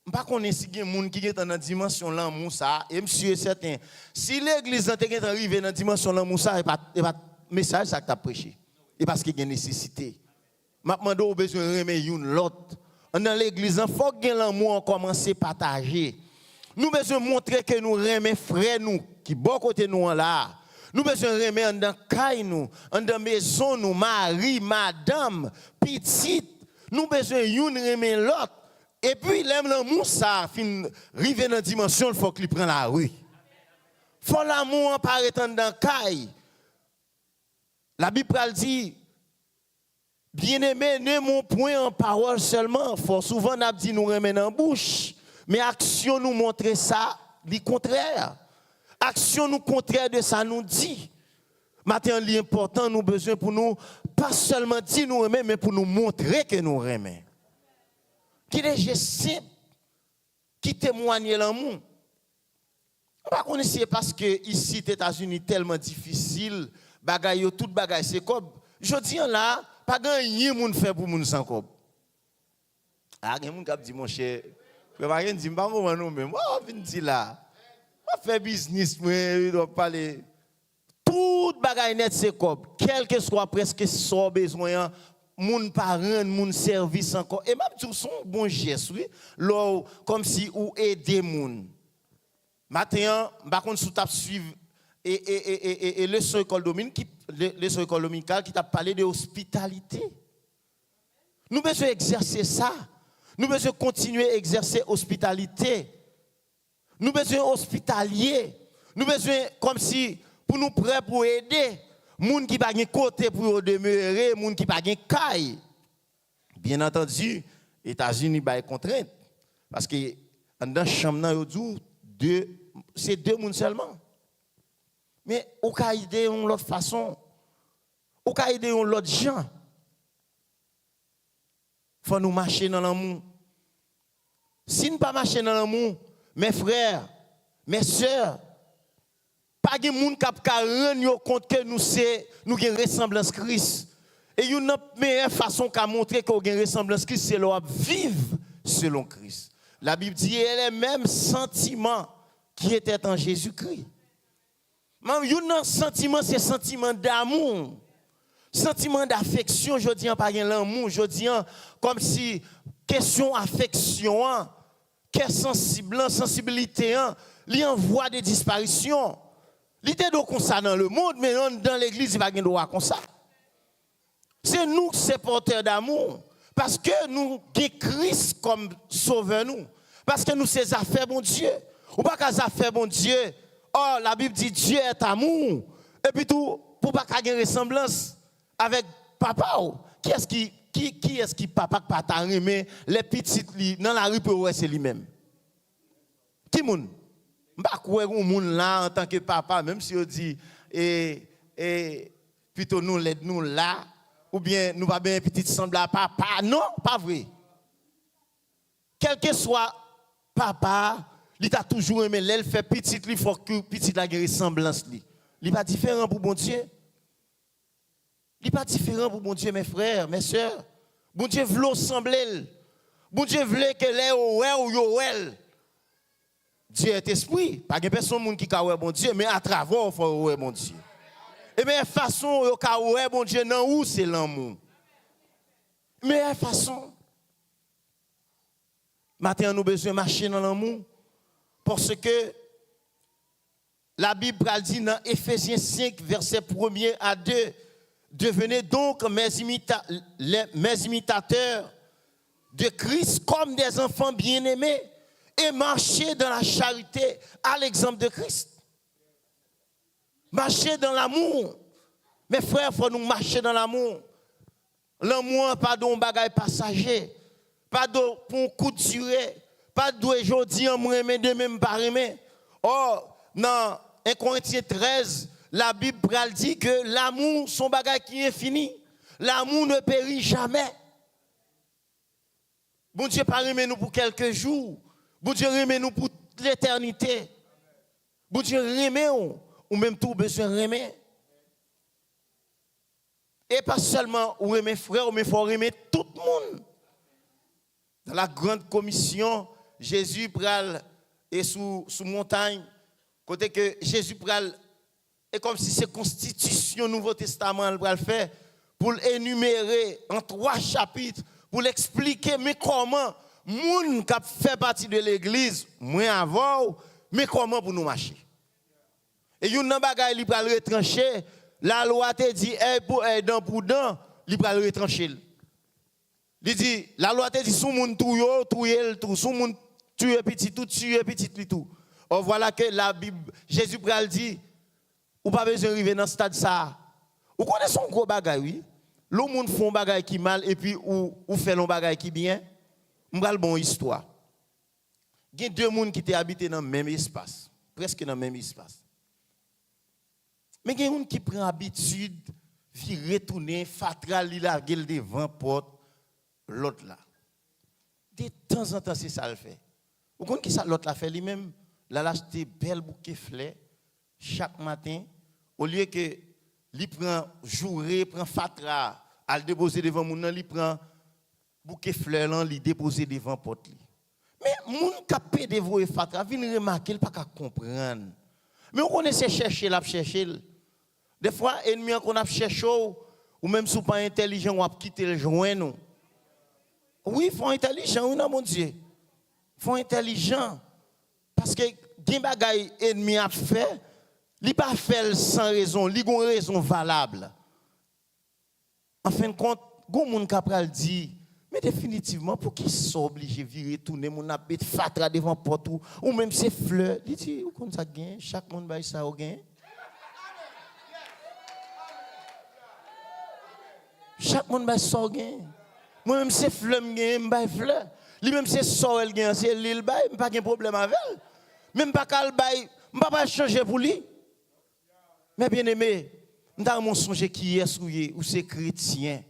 pas connaître si il y a des gens qui sont dans la dimension l'amour ça et monsieur certain si l'église est arrivée dans la dimension l'amour ça et pas message ça que tu as prêché. Et parce qu'il y a une nécessité. Maintenant on a besoin de remettre l'autre. Dans l'église il faut que l'amour commence à partager. Nous besoin montrer que nous remet frère nous qui bon côté nous là. Nous besoin remettre en dans caille nous, en dans maison nous, mari, madame, petite. Nous besoin une remettre l'autre. Et puis l'amour ça fin rive dans dimension, il faut qu'il prenne la rue. Faut l'amour apparaître en dans caille. La Bible dit bien-aimé, ne mon point en parole seulement. Faut souvent n'a dit nous remettre en bouche, mais action nous montre ça, le contraire. Action nous contraire de ça nous dit. Maintenant, l'important nous besoin pour nous pas seulement dire nous remettre, mais pour nous montrer que nous remettre. Qui est gestes simples qui témoignent l'amour. On va connaître parce que ici, aux États-Unis, tellement difficile, bagaille tout bagaille c'est comme. Je dis là, pas grand monde fait pour moun sans comme. Ah, il y a moun qui dit mon cher, préparez dit pas moi nous même. Moi vinn dire là. On fait business, moi doit parler. Tout bagaille net c'est comme. Quel que soit presque son besoin. Moun parent, moun service encore. Et même tout son bon geste, oui. Là, comme si ou aider moun. Maintenant, par contre, sous tap suivre et leçon école dominicale qui t'a parlé de hospitalité. Nous besoin exercer ça. Nous besoin continuer à exercer hospitalité. Nous besoin hospitalier. Nous besoin comme si pour nous prêts pour aider. Moun qui pas gen côté pour demeurer, moun qui pas gen caille. Bien entendu, États-Unis ba contrainte parce que dans chambre nan yo dit c'est deux moun seulement. Mais au cas aider on l'autre façon. Au cas aider on l'autre gens. Faut nous marcher dans l'amour. Si nous pas marcher dans l'amour, mes frères, mes sœurs, pas de monde qui a rendre compte que nous avons une ressemblance à Christ. Et une meilleure façon de montrer que nous avons une ressemblance à Christ, c'est de vivre selon Christ. La Bible dit elle est même sentiment qui était en Jésus-Christ. Même un sentiment, c'est sentiment d'amour. Sentiment d'affection, je dis pas l'amour, je dis comme si question affection, question sensibilité, il en voie de disparition. L'idée de comme ça dans le monde, mais dans l'église, il va y avoir droit comme ça. C'est nous qui sommes porteurs d'amour. Parce que nous avons Christ comme sauveur nous. Parce que nous sommes affaires bon Dieu. Ou pas qu'à affaires bon Dieu. Oh, la Bible dit Dieu est amour. Et puis tout, pour pas qu'il y ait ressemblance avec papa. Qui est-ce qui papa pas t'a aimé les petites dans la rue pour c'est lui-même. Qui moun? M'pa koué un moun là en tant que papa même si on dit plutôt nous l'aide nous là ou bien nous pas bien petite semblable papa non pas vrai. Quel que soit papa, il t'a toujours aimé l'elle fait petite il faut que petite la ressemblance li. Il pas différent pour bon Dieu. Il pas différent pour bon Dieu mes frères, mes sœurs. Bon Dieu veut ressembler. Bon Dieu veut que les ou yo Dieu est esprit. Pas de personne qui a bon Dieu, mais à travers, il faut voir bon Dieu. Et bien, façon, il faut voir bon Dieu, non, où c'est l'amour. Mais façon, maintenant, nous avons besoin de marcher dans l'amour. Parce que la Bible dit dans Éphésiens 5, verset 1er à 2, devenez donc mes imitateurs de Christ comme des enfants bien-aimés. Et marcher dans la charité à l'exemple de Christ. Marcher dans l'amour. Mes frères, il faut nous marcher dans l'amour. L'amour, pas d'un bagage passager. Pas pour un coup de durée. Pas d'aujourd'hui, on m'aime, demain, me pas aimer. Or, dans 1 Corinthiens 13, la Bible dit que l'amour, son bagage qui est infini. L'amour ne périt jamais. Bon Dieu, pas aimer nous pour quelques jours. Bon Dieu remet nous pour l'éternité. Bon Dieu remet ou même tout besoin remet. Et pas seulement ou remet frère, mais il faut remettre tout le monde. Dans la grande commission, Jésus pral et sous montagne, côté que Jésus pral et comme si c'est constitution Nouveau Testament il pral faire pour l'énumérer en 3 chapitres pour l'expliquer mais comment moun qui fait partie de l'église, moins avant, mais comment pour nous marcher? Et yon nan bagay li pral retrancher, la loi te dit pour dent pour dent, li pral retrancher. Il dit la loi te dit sou moun touye tout, sou moun tuer petit tout, tuer petit tout. Or voilà que la Bible Jésus pral dit ou pas besoin arriver dans stade ça. Ou connaissez son gros bagay oui. L'on moun font bagay qui mal et puis ou fait l'on bagay qui bien. M'bral bon histoire. Il y a deux moun qui étaient habités dans le même espace, presque dans le même espace. Mais il y a un qui prend habitude de retourner, fatra li la gueule devant porte l'autre là. De temps en temps c'est ça le fait. Vous connaissez qui ça l'autre là fait lui-même, la acheter belle bouquet fleurs chaque matin au lieu que li prend jouer, prend fatra à le déposer devant moun nan, li prend bouquet fleurs là, li déposer devant porte li. Mais moun capé de voyer fatra vinn remarquer pas qu'à comprendre. Mais on connaît chercher la chercher. Des fois ennemi qu'on a cherché ou même sous pas intelligent on a quitter le joindre. Oui, faut intelligent ou non mon Dieu. Faut intelligent parce que gen bagay ennemi a fait, li pas fait sans raison, li gon raison valable. En fin de compte, gon moun kapral dit mais définitivement, pour qui sont obligés de virer, tourner, mon appel, fatra devant porte ou même ces fleurs, il dit, où comme ça gagne, chaque monde va ça au gain. Chaque monde va ça au gain. Moi-même, ces fleurs, je vais fleurs. Lui-même, c'est ça, elle gagne, c'est l'île, je n'ai pas de problème avec elle. Même pas qu'elle baille, je ne vais pas changer pour lui. Mais bien aimé, je vais songer qui est ou c'est chrétien.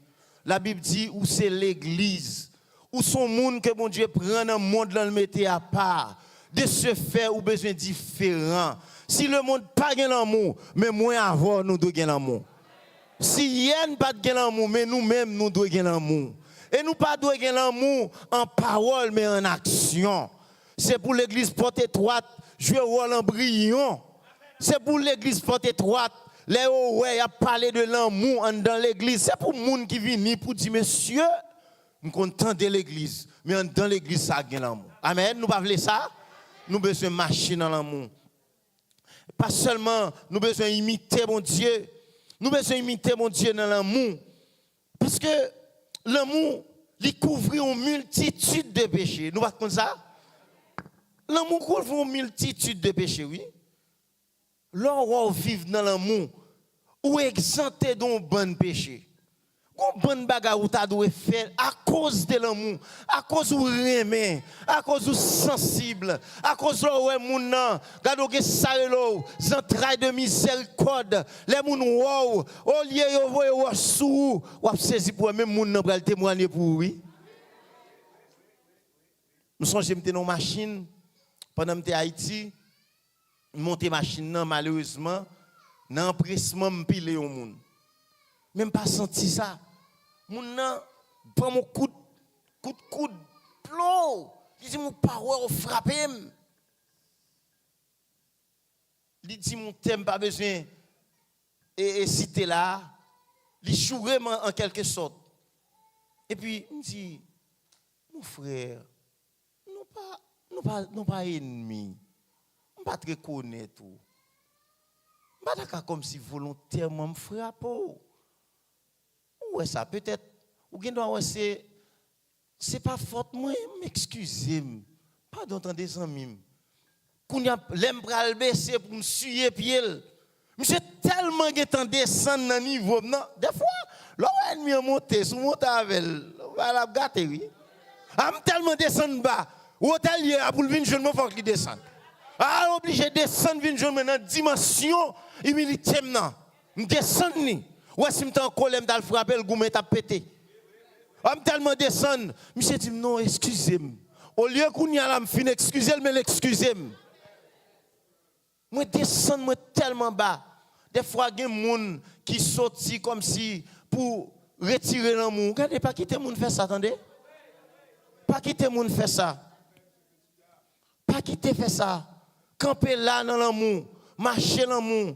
La Bible dit où c'est l'église, où son monde que mon Dieu prend dans le monde, le mettre à part. De ce fait, ou besoin différent. Si le monde pas gain l'amour, mais moi avant nous devons gagner l'amour. Si yen pas de l'amour, mais nous-mêmes nous devons gagner l'amour. Et nous pas devons gagner l'amour en parole, mais en action. C'est pour l'église porte étroite, jouer rôle en brillant. C'est pour l'église porte étroite. Les ouais, a parlé de l'amour dans l'église. C'est pour les gens qui viennent pour dire, monsieur, nous sommes contents de l'église. Mais dans l'église, ça a l'amour. Amen. Nous ne voulons pas ça. Nous avons besoin de marcher dans l'amour. Pas seulement, nous avons besoin d'imiter mon Dieu. Nous avons besoin d'imiter mon Dieu dans l'amour. Parce que l'amour, il couvre une multitude de péchés. Nous ne comme ça. L'amour couvre une multitude de péchés, oui. Lorsqu'on vit dans l'amour, ou exempté d'un bon péché. Un bon bagage ou ta doit faire à cause de l'amour, à cause où remet, à cause où sensible, à cause où moun nan, gado ke sarelo, entrailles de miséricorde, les moun wow, au lieu yo voye sou, ou saisi pour même moun nan pral témoigner pour oui. Nous sommes j'étais dans machine pendant que Haïti, monter machine nan malheureusement nan empressement m'pile au monde. Même pas senti ça. Moun nan prend mon coup de plomb. Il dit mon parole frapper. Il dit mon thème pas besoin et citer là. Il jouer en quelque sorte. Et puis il dit mon frère, nous pas ennemis. On pas très connaître tout. Pas d'accord comme si volontairement me frappe. Ouais ça peut-être ou bien c'est pas faute moi m'excusez-moi. Pardon des amis. Kounya l'aime pral baisser pour me suyer pied. Monsieur tellement getan descendre dans niveau non des fois l'ennemi monter sous monter avec va la gâter oui. Am tellement descendre bas. Hôtelier pour venir je me faut qu'il descende. Ah, obligé de descendre, venir dans dimension humilité maintenant. Je descends ni. Ouais, si je suis en colère, je frapper le gourmet t'a pété. Je tellement descendre. Monsieur dit non, excusez-moi. Au lieu qu'on y a là, je excusez mais l'excusez-moi. Moi descends moi tellement bas. Des fois il y a des gens qui sortent comme si pour retirer l'amour. Regardez pas quitter moun faire ça, attendez. Pas quitter moun faire ça. Pas quitter faire ça. Camper là dans l'amour, marcher dans l'amour,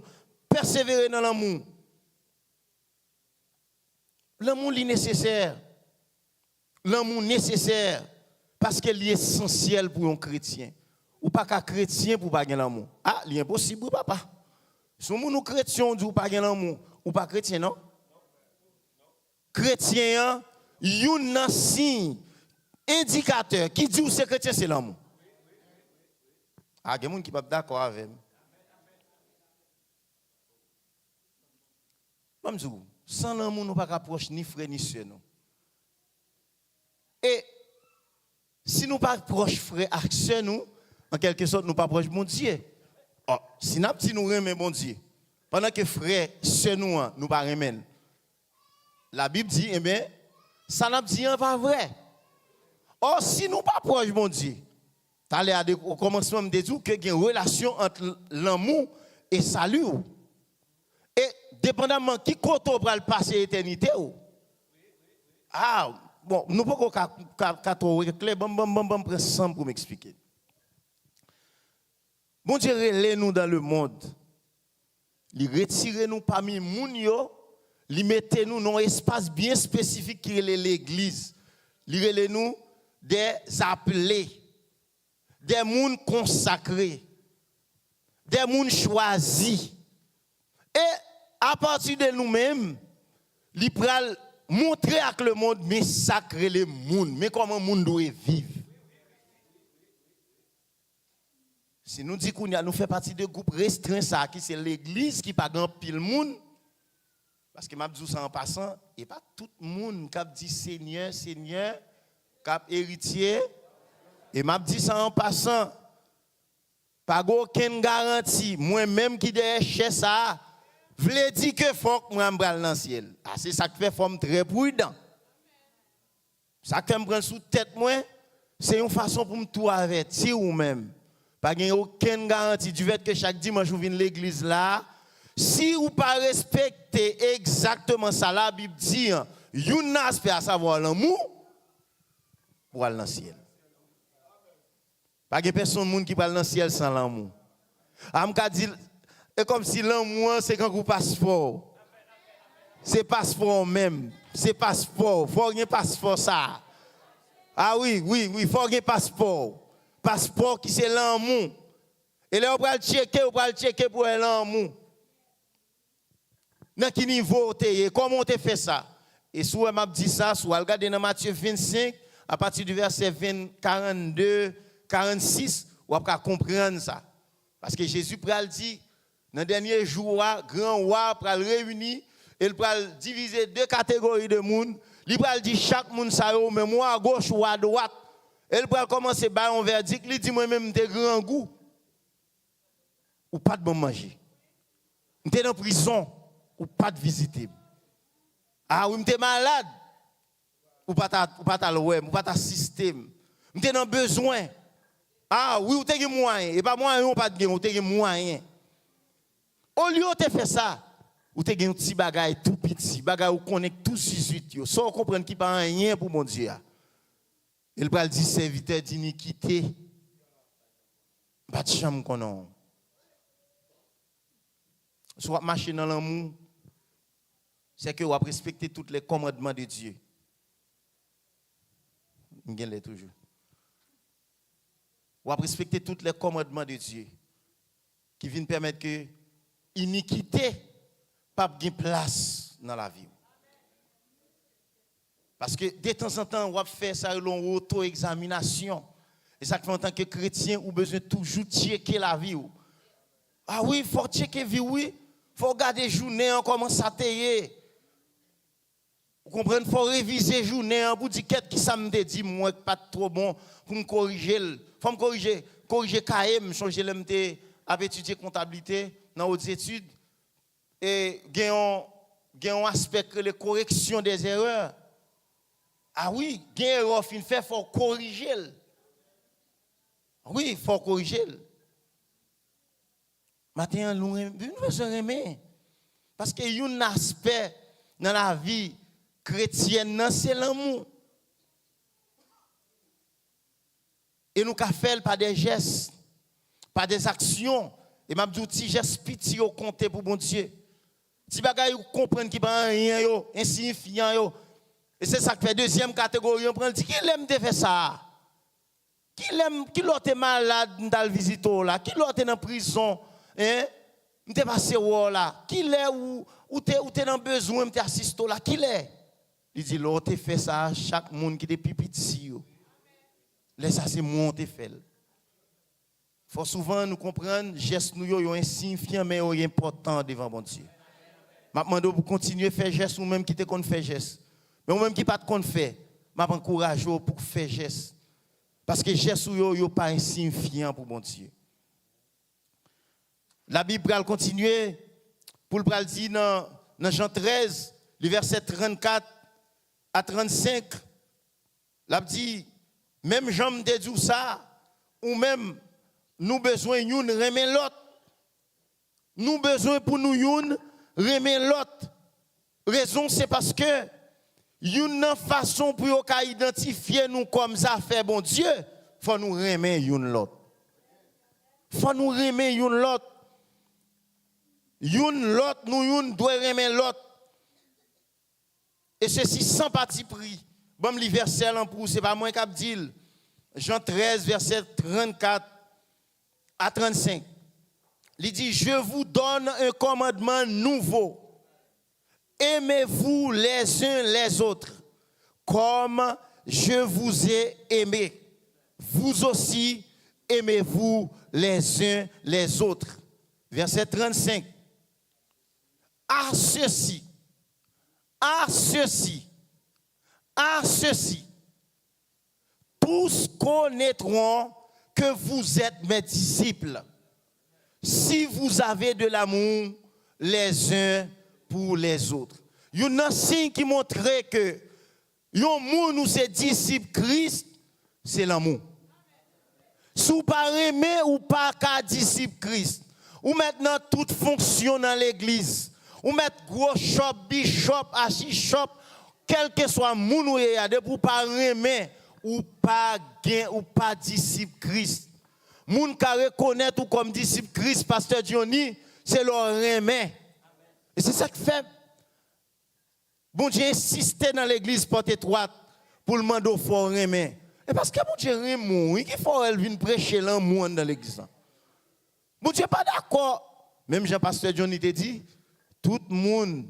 persévérer dans l'amour. L'amour est nécessaire. L'amour nécessaire parce qu'il est essentiel pour un chrétien. Ou pas qu'un chrétien pour pas gagner l'amour. Ah, il est impossible papa. Si nous chrétiens, on dit ou pas l'amour, ou pas chrétien, non? Chrétien, un signe, indicateur qui dit ou c'est chrétien, c'est l'amour. Ah, il y a des gens qui ne sont pas d'accord avec moi. Sans l'amour, nous ne pouvons pas approcher ni frère ni soeur. Et si nous ne sommes pas proches frère et soeur, nous, en quelque sorte, nous ne sommes pas proches de mon Dieu. Oh, si nous disons nous remet mon Dieu, pendant que frère, soeur, nous ne pas remet. La Bible dit, eh bien, ça n'a pas vrai. Or, si nous ne sommes pas proches de mon Dieu, au commencement, je dis qu'il y a une relation entre l'amour et le salut. Et dépendamment qui côté pour le passer l'éternité. Ah, bon, nous ne pouvons pas clair, prendre ça pour m'expliquer. Bon Dieu, relève-nous dans le monde. Il retire nous parmi moun yo, il mette nous dans un espace bien spécifique qui est l'église. Il relève nous des appelés, des moun consacrés, des moun choisis. Et à partir de nous-mêmes, il pral montrer à le monde mais sacré le monde, mais comment le monde doit vivre. Si nous disons qu'on nous fait partie de groupe restreint ça qui c'est l'église qui pas grand pile monde parce que m'a dit ça en passant et pas tout le monde qui dit Seigneur Seigneur qui héritier et m'a dit ça en passant pas aucune garantie moi même qui derrière ça vle dire que faut que moi m'bral dans ciel. Ah c'est ça qui fait forme très prudent. Ça que me prend sous tête moi, c'est une façon pour me tout avertir ou même. Pas aucune garantie du fait que chaque dimanche vous venez l'église là, si vous pas respecter exactement ça la Bible dit, un aspect à savoir l'amour pour aller dans le ciel. Pas de personne monde qui parle dans le ciel sans l'amour. Am ka dit et comme si l'amour c'est quand vous passeport. C'est passeport même, c'est passeport, faut un passeport ça. Ah oui, faut un passeport. Passeport qui c'est l'amour. Et là on va le checker pour l'amour. Dans quel niveau t'es, comment tu fait ça? Et si on m'a dit ça, si on regarde dans Matthieu 25 à partir du verset 42, 46, on va comprendre ça. Parce que Jésus pral dit dans le dernier jour, grand roi pral réunir et il pral diviser deux catégories de monde. Il pral dit chaque monde ça yo mais moi à gauche ou à droite. Elle pral commencer par un verdict, il dit moi même t'es grand goût ou pas de bon manger. T'es dans prison ou pas de visiter. Ah oui, t'es malade ou pas ta web, ou pas ta système. T'es dans besoin. Ah oui, ou t'es moyen et pas moyen ou pas de gain, ou t'es moyen. Au lieu de faire ça, ou t'es un petit bagage tout petit, bagage ou connecte tout suite yo, sans comprendre qui pas rien pour mon Dieu. Il va dire serviteur d'iniquité. Pas de chambre qu'on a. Soit marcher dans l'amour, c'est que vous respecter tous les commandements de Dieu. Vous l'avez toujours. Vous respecter tous les commandements de Dieu qui viennent permettre que l'iniquité pas de place dans la vie. Parce que de temps en temps, on va faire ça une auto-examination. Et ça fait en tant que chrétien, on a besoin toujours checker la vie. Ah oui, il faut checker la vie, oui. Il faut regarder la journée, comment ça t'est. Vous comprenez? Il faut réviser la journée pour dire qu'est-ce qui ça me dit, moi, pas trop bon, pour me corriger. Il faut me corriger KM, changer l'MT, avec étudier comptabilité dans les études. Et il y a un aspect de correction des erreurs. Ah oui, il y a une erreur, il faut corriger. Oui, il faut corriger. Maintenant, nous besoin aimer. Parce qu'il y a un aspect dans la vie chrétienne, c'est l'amour. Et nous avons fait par des gestes, par des actions. Et m'a dit petit geste petit au compter pour bon Dieu. Si bagay vous comprendre qui pas rien yo, insignifiant yo. Et c'est ça qui fait deuxième catégorie, on prend dit qui l'aime de faire ça. Qui l'autre est malade dans le visito là, qui l'autre est en prison, hein? m'te passé là, qui l'est ou t'es dans besoin, m'te assiste là, qui l'est? Il dit là, t'es fait ça chaque monde qui est petit yo. Là ça c'est moi t'es fait. Faut souvent nous comprendre geste nous yo insignifiant mais important devant bon Dieu. M'a demandé pour continuer faire geste ou même qui te qu'on fait geste. Mais ou même qui pas qu'on fait, m'a encourage pour faire geste. Parce que geste yo pas insignifiant pour bon Dieu. La Bible va continuer pour le dire dans Jean 13, le verset 34 à 35. La dit même Jean me dit ça ou même nous besoin d'une remet l'autre. Nous besoin pour nous une remet l'autre. Raison c'est parce que une façon pour identifier nous comme ça fait bon Dieu, faut nous remet une l'autre. Faut nous remet une l'autre. Une l'autre nous doit remet l'autre. Et ceci sans parti pris. Bon li verset là pour c'est pas moi qui dit. Jean 13 verset 34 à 35. Il dit je vous donne un commandement nouveau. Aimez-vous les uns les autres comme je vous ai aimé. Vous aussi aimez-vous les uns les autres. Verset 35. À ceci, tous connaîtront que vous êtes mes disciples, si vous avez de l'amour les uns pour les autres. Il y a un signe qui montre que yon moun nous c'est disciple Christ, c'est l'amour. Si vous pas aimé ou pas qu'à disciple Christ, ou maintenant toute fonction dans l'église, ou mettre gros shop, bishop, archishop, quel que soit moun ou yade pour pas aimer ou pas gain ou pas disciple Christ. Moun ka reconnaître ou comme disciple Christ, pasteur Johnny, c'est leur aimer. Et c'est ça que fait. Bon Dieu insisté dans l'église porte étroite pour le demander au fort aimer. Et parce que bon Dieu aime, il faut elle vienne prêcher l'amour dans l'église. Bon Dieu pas d'accord. Même Jean-Pasteur Johnny te dit, tout le monde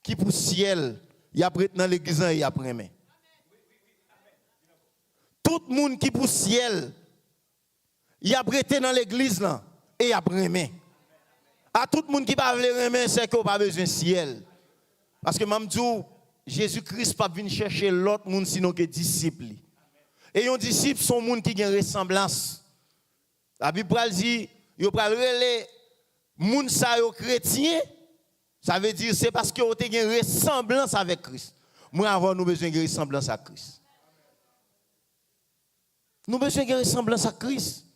qui pour ciel, il a prêté dans l'église, il a prêté. Tout le monde qui pour ciel, il a prêté dans l'église et il a prêté. À tout le monde qui pas veut remettre, c'est qu'il n'a pas besoin de ciel. Parce que même Jésus-Christ pas venu chercher l'autre monde sinon que disciple. Et les disciples sont gens qui ont une ressemblance. La Bible dit, ils ont les gens chrétiens. Ça veut dire c'est parce qu'ils ont une ressemblance avec Christ. Nous avons besoin de ressemblance à Christ. Nous avons besoin de ressemblance à Christ.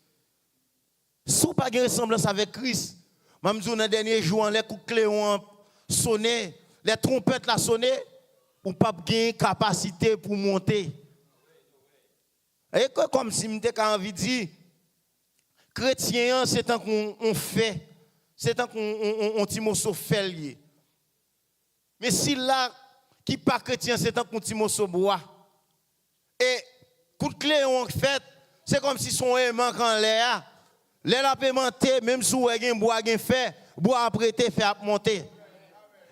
Si vous n'avez pas de ressemblance avec Christ, même dans les derniers jours, les coups de clé ont sonné, les trompettes ont sonné, ou pas de capacité pour monter. Et comme si je avais envie de dire, chrétien, c'est tant qu'on fait, c'est tant qu'on timoso fait lié. Mais si là, qui pas chrétien, c'est tant qu'on timoso bois. Et coup de clé on fait, c'est comme si son aimant quand l'air, l'air a monter, même si vous avez un bois qui fait, bois prêté, fait à monter.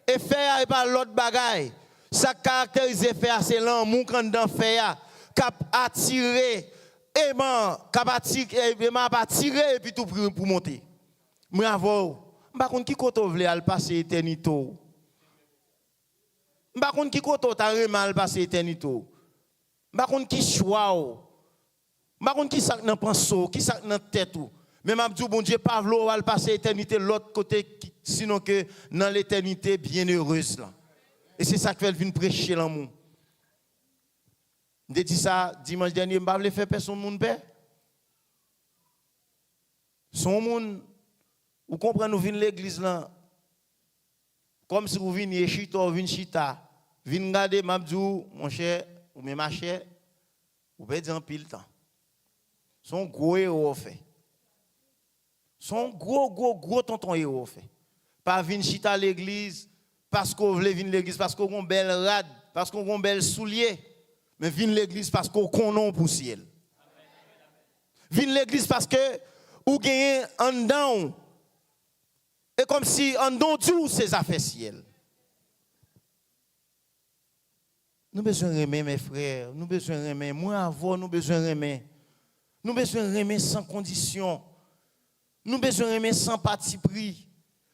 Et faire n'est pas l'autre bagaille. Ça caractérise faire, c'est l'amour quand dans faire, cap attirer, aimant, cap attirer et puis tout pour monter. Bravo. Par contre, qui côté vle al passer éternité? Par contre, qui côté t'a mal passer éternité? Par contre, qui choix? Par contre, qui ça dans penso, qui ça dans tête ou? Mais m'a dit bon Dieu pas vlo al passer éternité l'autre côté sinon que dans l'éternité bienheureuse là. Et c'est ça que elle vient prêcher l'amour. Je dis ça dimanche dernier, je ne vais pas faire personne monde paix. Son monde vous comprenez, nous venons l'église là, comme si vous venez chita, vous venez chita, vous venez regarder, Mabdou, mon cher, ou même ma chère, vous pouvez dire en pile temps. Son gros héros fait. Son gros tonton héros fait. Pas venir chita à l'église, parce qu'on veut venir l'église, parce qu'on a une belle rade, parce qu'on a une belle soulier, mais venir l'église parce qu'on connaît pour ciel. Venir l'église parce que vous gagnez en dedans. Et comme si en don tout ces affaires ciel. Nous besoin remettre mes frères, nous besoin remettre moi avant, nous besoin remettre. Nous besoin remettre sans condition. Nous besoin remettre sans parti pris.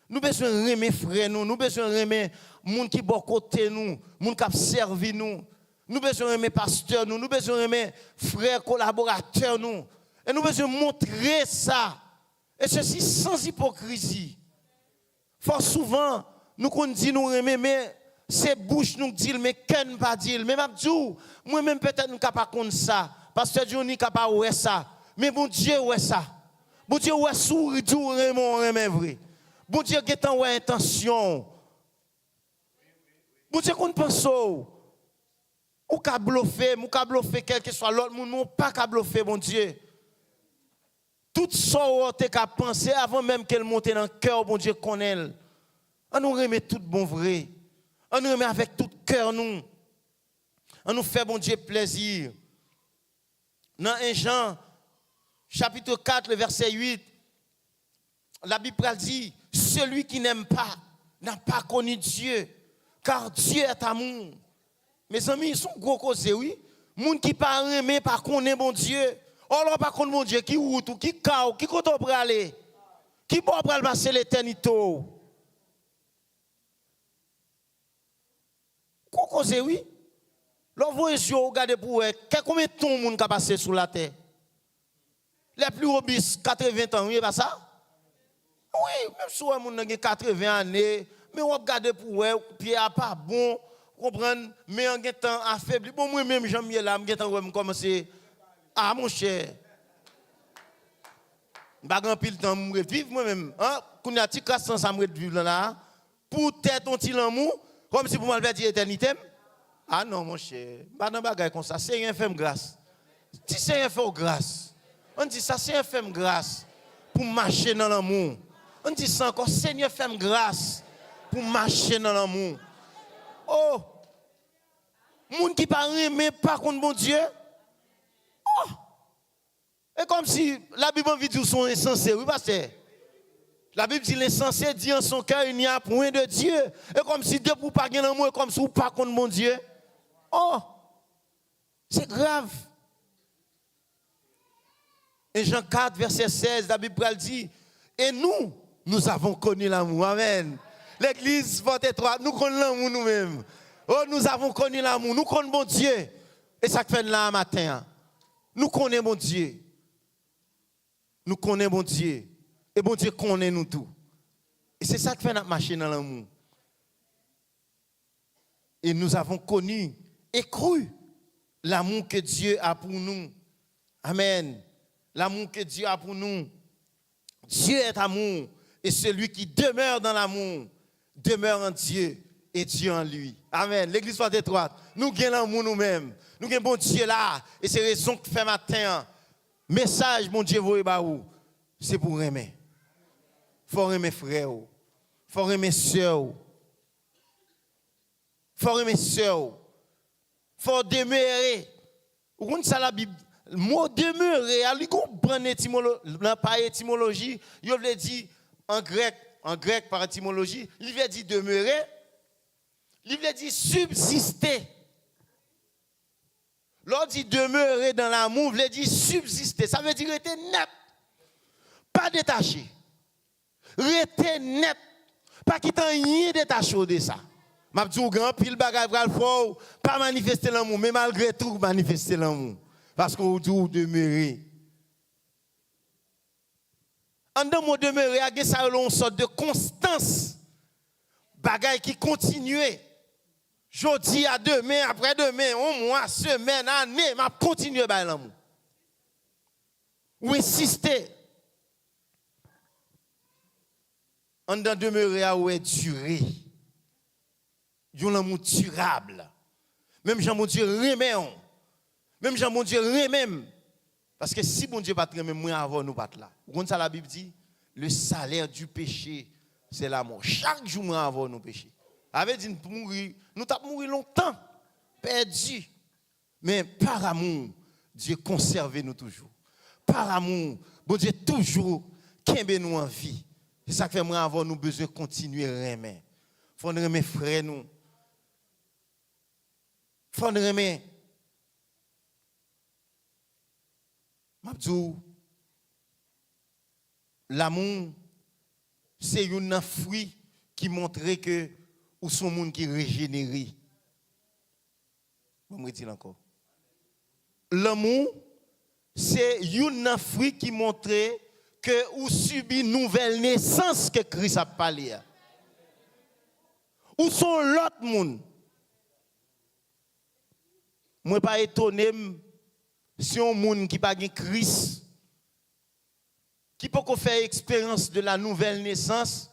Nous besoin remettre frères nous besoin remettre monde qui bon côté nous, monde qui a servi nous. Nous besoin remettre pasteur nous besoin remettre frères collaborateurs nous. Et nous besoin montrer ça. Et ceci sans hypocrisie. Fort souvent nous qu'on dit nous remettre mais c'est bouche nous dit mais ken pas dire mais m'a dit moi même peut-être nous capable connaître ça pasteur Johnny capable ouais ça mais bon Dieu ouais ça bon Dieu ouais sourire du Raymond remet vrai bon Dieu qui est ouais intention bon Dieu qu'on pense ou ka bluffer quel que soit l'autre monde non pas ka bluffer bon Dieu tout ça tu ka penser avant même qu'elle monte dans le cœur bon Dieu connaît on nous remet tout bon vrai. On nous remet avec tout cœur nous. On nous fait bon Dieu plaisir. Dans 1 Jean, chapitre 4, le verset 8, la Bible dit, celui qui n'aime pas n'a pas connu Dieu, car Dieu est amour. Mes amis, ils sont gros causés, oui. Moun qui pas remet, pas connaît bon Dieu. Or, là, pas connaît bon Dieu, qui route, qui cao, qui côté pour aller, qui pour passer l'éternité. Pourquoi c'est oui? L'envoyé sur regarder pour combien de temps monde qui a passé sur la terre? Les plus robustes 80 ans, oui, pas ça? Oui, même si on a 80 années, mais on regarde pour puis a pas bon, comprendre, mais en temps affaibli. Bon moi même j'aime là, me commencer ah mon cher. Pas grand pile temps me vivre moi même, hein? Qu'on a ti casse ça me vivre là pour tête on ti l'amour. Comme si pour moi le dire éternité. Ah non, mon cher. Pas dans bagaille comme ça. C'est rien fait grâce. Si c'est rien fait grâce. On dit ça, c'est rien fait grâce pour marcher dans l'amour. On dit ça encore, Seigneur fait grâce pour marcher dans l'amour. Oh! Moun qui pas aimer par contre bon Dieu. Oh! Et comme si la Bible veut dire sont insensés. Oui, pasteur. La Bible dit l'insensé dit en son cœur il n'y a point de Dieu. Et comme si Dieu pour pas gagner l'amour, comme si vous pas contre mon Dieu. Oh, c'est grave. Et Jean 4, verset 16, la Bible dit, et nous avons connu l'amour. Amen. L'église 23, nous connaissons l'amour nous-mêmes. Oh, nous avons connu l'amour, nous connaissons mon Dieu. Et ça fait là matin. Nous connaissons mon Dieu. Nous connaissons mon Dieu. Et bon Dieu connaît nous tout. Et c'est ça qui fait notre marcher dans l'amour. Et nous avons connu et cru l'amour que Dieu a pour nous. Amen. L'amour que Dieu a pour nous. Dieu est amour. Et celui qui demeure dans l'amour demeure en Dieu et Dieu en lui. Amen. L'église soit étroite. Nous gagnons l'amour nous-mêmes. Nous gagnons bon Dieu là. Et c'est raison que fait matin. Message, mon Dieu, vous où? C'est pour aimer. Faut aimer frère, faut aimer sœur, faut aimer sœur, faut demeurer. Vous connaissez ça la Bible? Le mot demeurer, il y a pas étymologie, il veut dire en grec par étymologie, il veut dire demeurer, il veut dire subsister. Lorsqu'on dit demeurer dans l'amour, il veut dire subsister, ça veut dire être net, pas détaché. Rester net, pas quitter rien détaché de ça. M'a dit au grand pile bagage pral fort, pas manifester l'amour, mais malgré tout manifester l'amour parce qu'on dit demeurer. En dans mot demeurer, il y a une sorte de constance. Bagage qui continue. Jeudi à demain, après demain, un mois, semaine, année, m'a continuer par l'amour. Ou insister. On doit demeurer à où est duré. Yon l'amour durable. Même Jean mon Dieu remet. Même Jean mon Dieu remet. Parce que si mon Dieu pas remet, moi avant nous pas là. Vous comprenez ça la Bible dit, le salaire du péché, c'est la mort. Chaque jour moi avant nous péché. Avait dit mourir, nous t'a mourir longtemps, perdu. Mais par amour, Dieu conserve nous toujours. Par amour, bon Dieu toujours kembe nous en vie. C'est ça que fait moi avoir nous besoin de continuer à aimer. Faut nous aimer frères nous. Faut nous aimer. M'abdou, l'amour, c'est un fruit qui montre que ou son monde qui régénéré. Je me dis encore. L'amour, c'est un fruit qui montre que ou subit une nouvelle naissance que Christ a parlé. Ou sont l'autre monde. Moi pas étonné si un monde qui pas de Christ qui peut faire expérience de la nouvelle naissance,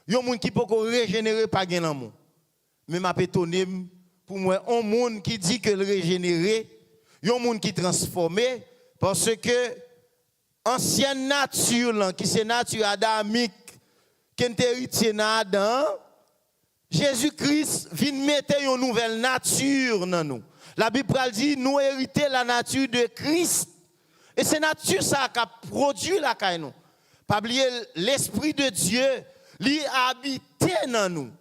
un monde qui peut régénérer pas gain l'amour. Mais m'a étonné pour moi un monde qui dit que le régénérer, un monde qui transformé parce que ancienne nature là, qui c'est nature adamique qui est héritier dans Adam, Jésus-Christ vient mettre une nouvelle nature dans nous. La Bible dit nous héritons la nature de Christ. Et c'est nature ça qui a produit la caille nous. Pas oublier l'esprit de Dieu, lui a habité dans nous.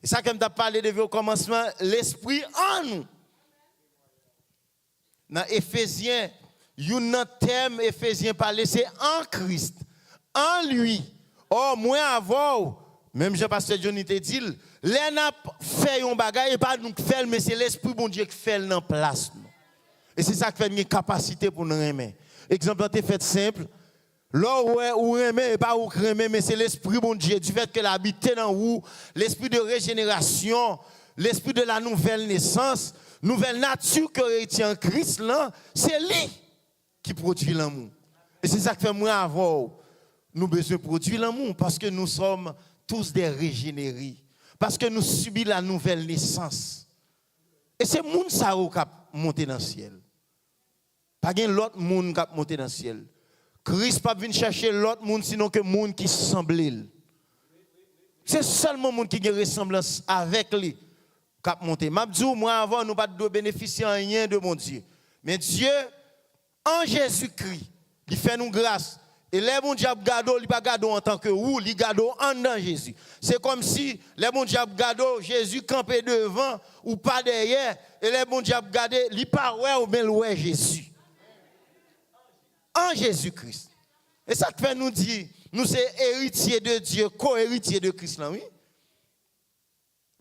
Et ça comme tu as parlé depuis au commencement, l'esprit en nous. Dans Éphésiens, il y a un thème Éphésiens parler c'est en Christ, en lui. Oh moi avant, même Jean-Pasteur Johnny te dit, les n'a fait un bagage et pas nous faire mais c'est l'esprit bon Dieu qui fait dans place. Et c'est ça qui fait une capacité pour nous aimer. Exemple tu fait simple. Là où aimer et pas où aimer mais c'est l'esprit bon Dieu du fait qu'elle habite dans vous, l'esprit de régénération, l'esprit de la nouvelle naissance, nouvelle nature que retient en Christ là, c'est lui qui produit l'amour. Et c'est ça qui fait moi avoir nous besoin de produire l'amour parce que nous sommes tous des régénérés. Parce que nous subissons la nouvelle naissance. Et c'est le monde qui a monté dans le ciel. Pas l'autre monde qui a monté dans le ciel. Christ pas venu chercher l'autre monde sinon que le monde qui semble. C'est seulement le monde qui a une ressemblance avec lui qui a monté. Moi avant nous pas de bénéficier rien de mon Dieu. Mais Dieu en Jésus-Christ, il fait nous grâce. Et les bons diables gado, il pas gado en tant que ou, il gado en dans Jésus. C'est comme si les bons diables gado Jésus campé devant ou pas derrière et les bons diables gado, il pas ouais ou bien ouais Jésus. En Jésus-Christ. Et ça fait nous dire nous c'est héritiers de Dieu, co-héritiers de Christ là, oui.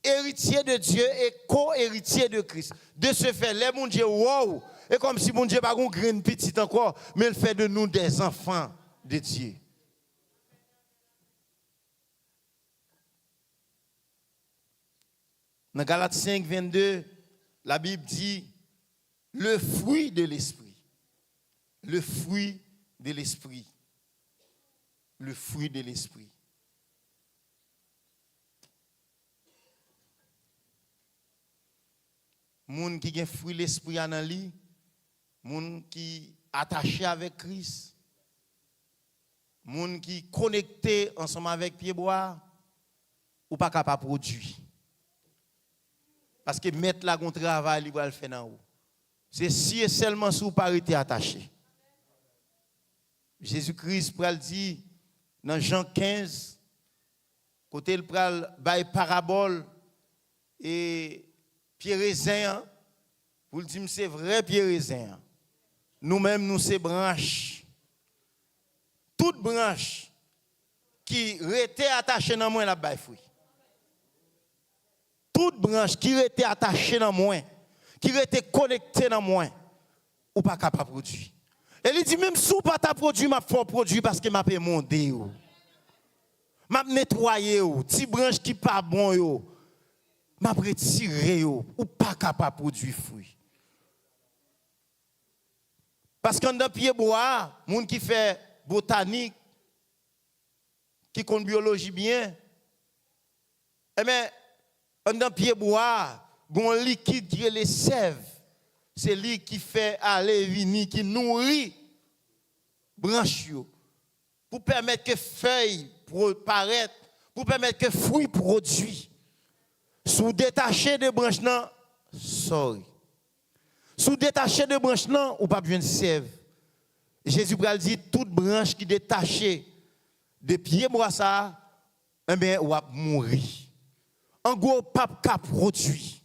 Héritier de Dieu et co-héritier de Christ. De ce fait, les bons dieux wow, et comme si bon Dieu pas un grain petit encore, mais il fait de nous des enfants de Dieu. Dans Galates 5, 22, la Bible dit le fruit de l'esprit. Le fruit de l'esprit. Le fruit de l'esprit. Moun qui a fruit de l'esprit en lui, moun qui attaché avec Christ. Moun qui connecté ensemble avec pied-bois ou pas capable de produire. Parce que mettre la gon travail, il va le faire dans vous. C'est si et seulement si vous pas été attaché. Jésus-Christ pral dit dans Jean 15 côté il pral bail parabole et pied raisin pour le dire c'est vrai pied raisin. Nous-mêmes nous c'est branches. Toute branche qui était attachée dans moi la bail fruit. Toute branche qui était attachée dans moi, qui était connectée dans moi, ou pas capable de produire. Et il dit même si ou pas ta produit, m'a fait produit parce que m'a fait monter m'a nettoyer ti branche qui pas bon yo. M'a retirer yo ou pas capable de produire fruit. Parce qu'en dans pied bois, monde qui fait botanique, qui compte biologie bien, eh bien, dans pied bois, bon liquide qui est les sèves, c'est lui qui fait aller venir, qui nourrit branche pour permettre que feuilles paraissent, pour permettre que fruits produisent. Sous détaché de branches non, sorry. Sous détaché de branches non, ou pas besoin de sève. Jésus dit toute branche qui est détachée de pied bois ça, eh bien, ou va mourir. En gros, pape ka produit.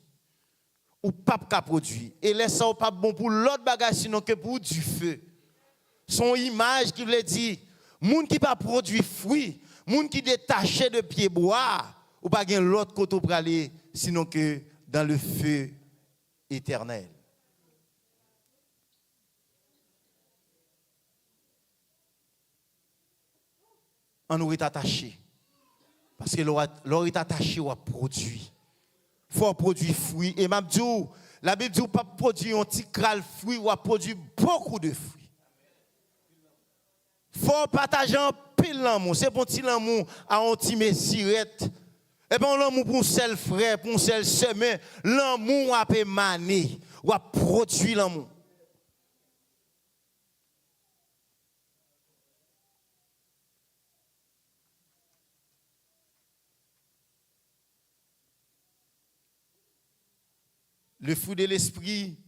Ou pape ka produit. Et laisse ça pas bon pour l'autre bagage sinon que pour du feu. Son image qui veut dire, moun qui pas produit fruit, moun qui détaché de pied bois, ou pas gen l'autre côté pour aller sinon que dans le feu éternel. On nous est attaché. Parce que l'on est attaché ou produit. Il faut produire fruit. Et même la Bible dit pas produire un petit cral fruit ou produire beaucoup de fruits. Il faut partager un pile l'amour. C'est pour petit l'amour à un petit messirette. Et bien l'amour pour un seul frère, pour un seul semaine, l'amour a émané ou a produit l'amour. Le fruit de l'esprit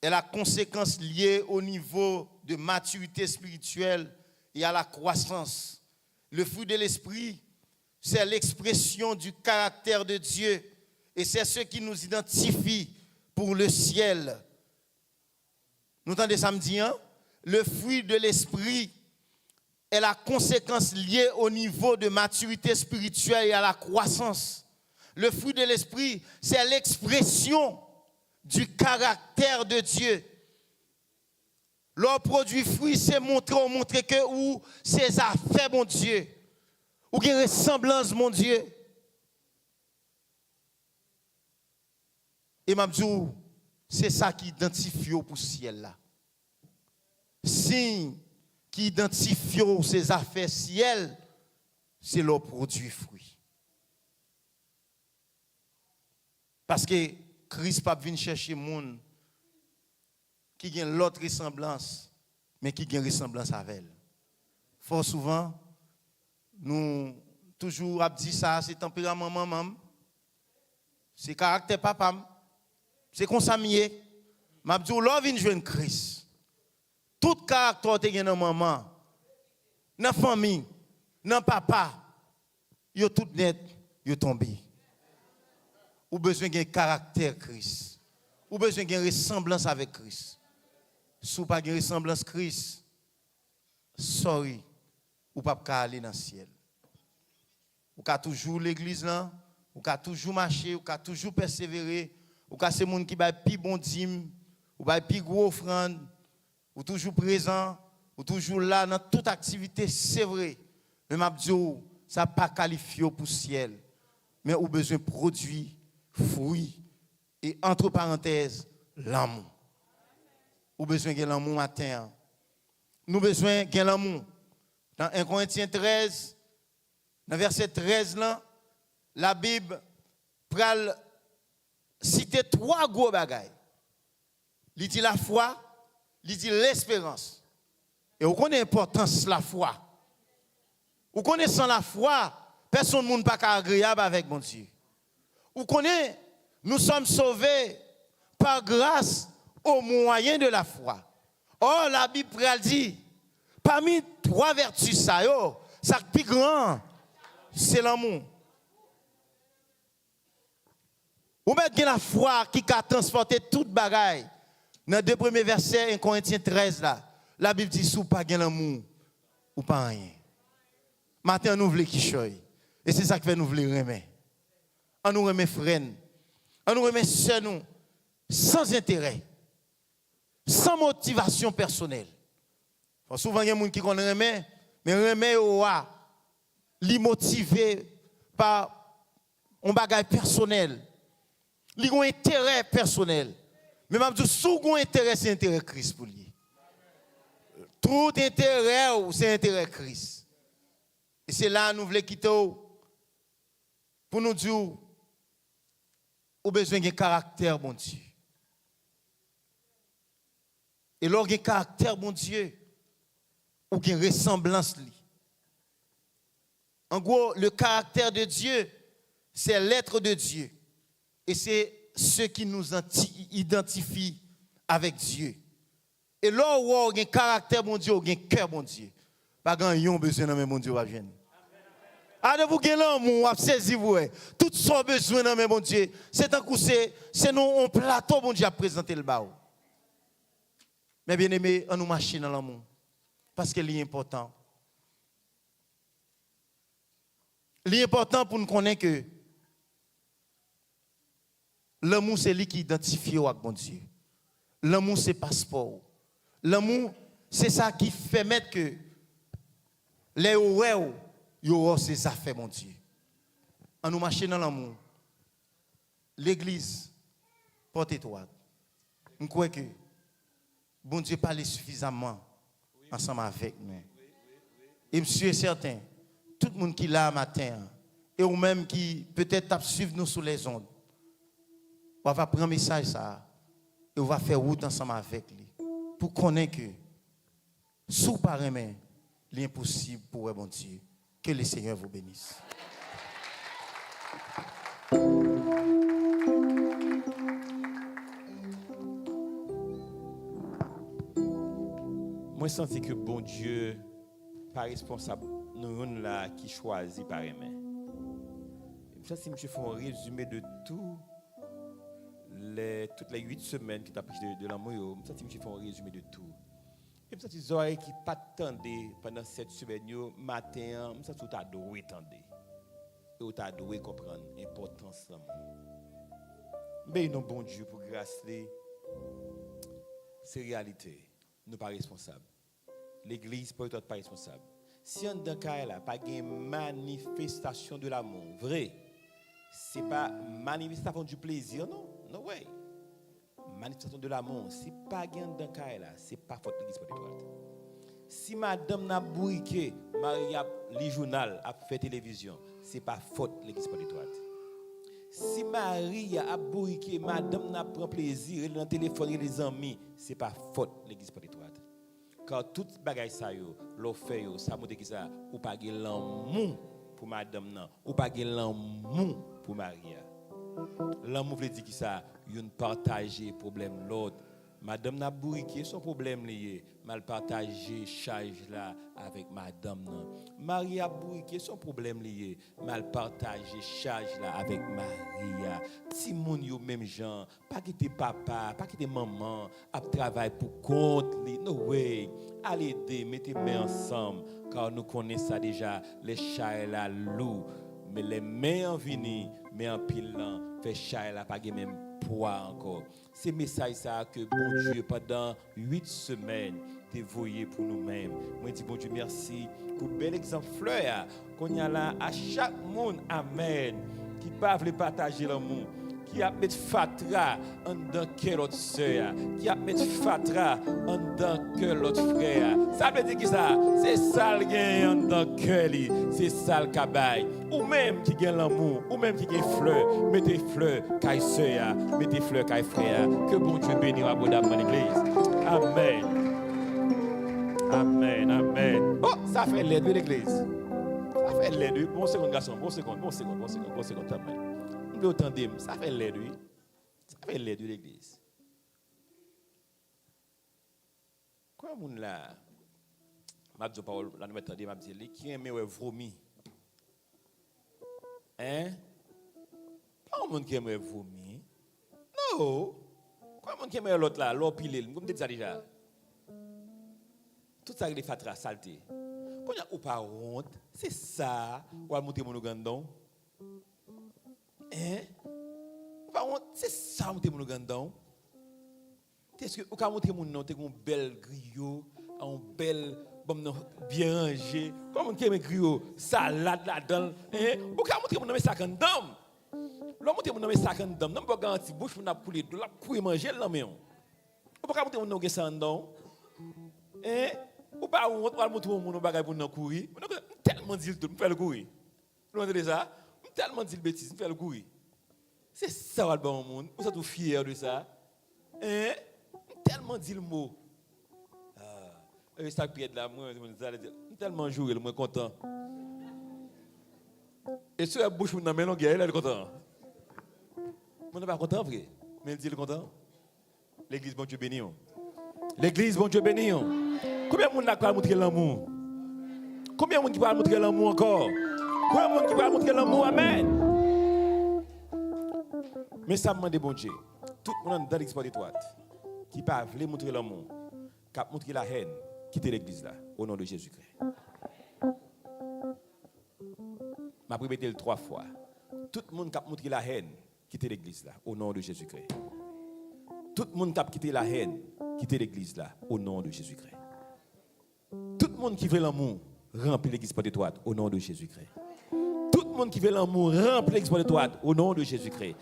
est la conséquence liée au niveau de maturité spirituelle et à la croissance. Le fruit de l'esprit, c'est l'expression du caractère de Dieu et c'est ce qui nous identifie pour le ciel. Nous entendez samedi, hein? Le fruit de l'esprit est la conséquence liée au niveau de maturité spirituelle et à la croissance. Le fruit de l'esprit, c'est l'expression du caractère de Dieu. Leur produit fruit, c'est montrer que ou ses affaires, mon Dieu, ou une ressemblance, mon Dieu. Et Mabdou, c'est ça qui identifie pour le ciel là. Signe qui identifie ses affaires ciel, c'est leur produit fruit. Parce que Christ pas venu chercher monde qui a l'autre ressemblance, mais qui a une ressemblance avec elle. Fort souvent, nous toujours dit ça, c'est tempérament maman, c'est caractère papa, c'est comme ça mieux. M'a dit l'on vient joindre Christ. Tout caractère te gen dans maman, dans famille, dans papa, yo tout net, yo tombé. Ou besoin d'un caractère Christ. Ou besoin d'une ressemblance avec Christ. Si vous n'avez pas de ressemblance Christ, sorry, ou pas aller dans le ciel. Ou ka toujours l'église là, ou ka toujours marcher, ou ka toujours persévérer, ou ka c'est monde qui ba pi bon dîme, ou ba pi gros offrande, ou toujours présent, ou toujours là dans toute activité, c'est vrai. Mais m'a dit ça pas qualifié pour le ciel. Mais ou besoin de produits, fruits et entre parenthèses l'amour. Ou besoin de l'amour matin. Nous besoin de l'amour. Dans 1 Corinthiens 13, dans verset 13 là, la Bible pral citer 3 gros bagailles. Il dit la foi, il dit l'espérance. Et vous connaissez l'importance de la foi. Vous connaissez sans la foi, personne ne peut pas agréable avec mon Dieu. Vous connaissez, nous sommes sauvés par grâce au moyen de la foi. Or, la Bible dit, parmi 3 vertus, ça le plus grand, c'est l'amour. Vous mettez la foi qui a transporté toute bagaille. Dans 2 premiers versets, 1 Corinthiens 13, là, la Bible dit, si vous n'avez pas l'amour, ou pas rien. Maintenant, nous voulons qui choye. Et c'est ça que nous voulons remettre. On nous remet frères, on nous remet sœurs, nous, sans intérêt, sans motivation personnelle. Souvent, il y a des gens qui remet, mais remet li motivé par un bagage personnel. Li ont intérêt personnel. Mais je dis, si vous avez intérêt, c'est intérêt Christ pour lui. Tout intérêt, c'est intérêt Christ. Et c'est là que nous voulons quitter pour nous dire, ou besoin d'un caractère, bon Dieu. Et lorsqu'il y a un caractère, bon Dieu, ou qu'il y a une ressemblance. En gros, le caractère de Dieu, c'est l'être de Dieu. Et c'est ce qui nous identifie avec Dieu. Et là où il y a un caractère, bon Dieu, ou il y a un cœur, bon Dieu. Pas grand yon besoin dans mon Dieu va venir. Ah, de vous gagner l'amour, vous saisir vous. Tout son besoin dans mon Dieu, c'est un coup, c'est nous un plateau, mon Dieu, à présenter le bas. Mais bien aimé, on nous marche dans l'amour. Parce que c'est important. L'important pour nous connaître que l'amour, c'est lui qui identifie avec mon Dieu. L'amour, c'est passeport. L'amour, c'est ça qui fait mettre que les ouéos, ils auront ses affaires, mon Dieu. On nous marche dans l'amour. L'église, porte-toi. Je crois que bon Dieu parle suffisamment ensemble avec nous. Et je suis certain, tout le monde qui est là matin, et ou même qui peut-être suivre nous sur les ondes, on va prendre un message ça, et on va faire route ensemble avec lui. Pour connaître que, sous pareil, l'impossible pour bon Dieu. Que le Seigneur vous bénisse. Moi, je sens que bon Dieu, pas responsable, nous là qui choisit par aimer. Ça, si je fais un résumé de toutes les 8 semaines qui t'a pris de l'amour, ça, si je fais un résumé de tout. Et ça, les oreilles qui pas t'entendaient pendant cette semaine, matin, ça, tu as dû entendre. Et tu as dû comprendre l'importance de l'amour. Mais non, bon Dieu, pour grâce, c'est réalité. Nous ne sommes pas responsables. L'Église peut être pas responsable. Si on dans cas là, pas de manifestation de l'amour, vrai, c'est pas manifestation du plaisir, non, no way. Manifestation de l'amour, c'est pas gain dans cas là, c'est pas faute l'Église pour toi. Si madame n'a bourriqué, Maria li journal a fait télévision, c'est pas faute l'Église pour toi. Si Marie a bourriqué, madame n'a prend plaisir, elle dans téléphone les amis, c'est pas faute l'Église pour toi. Car tout bagay ça yo, l'offre yo, ça montre que ça ou pas gen l'amour pour madame nan, ou pas gen l'amour pour Maria. L'amour veut dire que ça, yon partager problème l'autre. Madame n'a bourriqué son problème lié, mal partager charge là avec madame nan. Maria bourriqué son problème lié, mal partager charge là avec Maria. Si moun yo même gens, pas quitter papa, pas quitter maman, à travailler pour compte li. No way. Allez aider, mettez mains ensemble car nous connaissons ça déjà, les charges là loup, mais les mains en vini, mais en pile là, fait charge là pas même poids encore. C'est message ça que bon Dieu pendant 8 semaines dévoyé pour nous-mêmes. Moi dis bon Dieu merci pour bel exemple fleur qu'on y a là à chaque monde amen qui pas veut partager l'amour, qui a mettre fatra en dans quel autre sœur, qui a mettre fatra en dans quel autre frère. Ça veut dire que ça, c'est ça le gain en dans cœur li, c'est ça le cabaye. Ou même qui gagne l'amour, ou même qui gagne fleur, mettez fleur caille sœur, mettez fleur caille frère. Que bon Dieu bénisse abondamment l'église. Amen. Amen, amen. Oh, ça fait l'aide de l'église. Ça fait l'aide. Bon seconde garçon, bon seconde, amen. Vous entendez, ça fait l'aide, oui. Ça fait l'aide de l'église. Quoi, mon là, m'a dit parole, la nouvelle tendez, m'a dit, qui aime vomi. Hein? Pas un monde qui aime vomi. Non. Quoi, mon qui aime l'autre là, l'autre pilé, vous me dites ça déjà. Tout ça, il est fatra, saleté. Quand il y a ou pas honte, c'est ça, ou à monter mon gandon. Hein? C'est ça, monter mon gandon. Est-ce que, ou quand monter mon nom, t'es un bel griot, un bel, bien rangé, comme on aime griot, salade là-dedans. Hein? Ou quand monter mon nom, ça quand dame. L'homme monter mon nom, ça quand dame. Non, pas garanti, bouche, on a poulet, de la couille manger là, mais on. Ou pas monter mon nom, ça quand hein? Ou pas on va montrer mon bagage pour nous courir. Tellement dit tout, me faire le courir. Vous entendez ça? Tellement dit bêtise, me faire le courir. C'est ça le bon monde. Vous êtes fiers de ça? Hein? Tellement dit le mot. Ah, ça pied là moi, tellement joué, le moins content. Et sur la bouche mon amène elle est content. Mon n'est pas content vrai, mais dit le content. L'église bon Dieu béni. L'église bon Dieu béni. Combien de monde n'a pas montré l'amour? Combien de monde qui va montrer l'amour encore? Combien de monde qui va montrer l'amour? Amen. Mais ça me demande bon Dieu. Tout le monde dans l'exploit étroite qui pas voulu montrer l'amour, qui a montré la haine, quitter l'église là, au nom de Jésus-Christ. Je vais répéter le 3 fois. Tout le monde qui a montré la haine, quitter l'église là, au nom de Jésus-Christ. Tout le monde qui a quitté la haine, quitter l'église là, au nom de Jésus-Christ. Tout le monde qui veut l'amour, remplit l'église porte étroite, au nom de Jésus-Christ. Tout le monde qui veut l'amour, remplit l'église porte étroite, au nom de Jésus-Christ.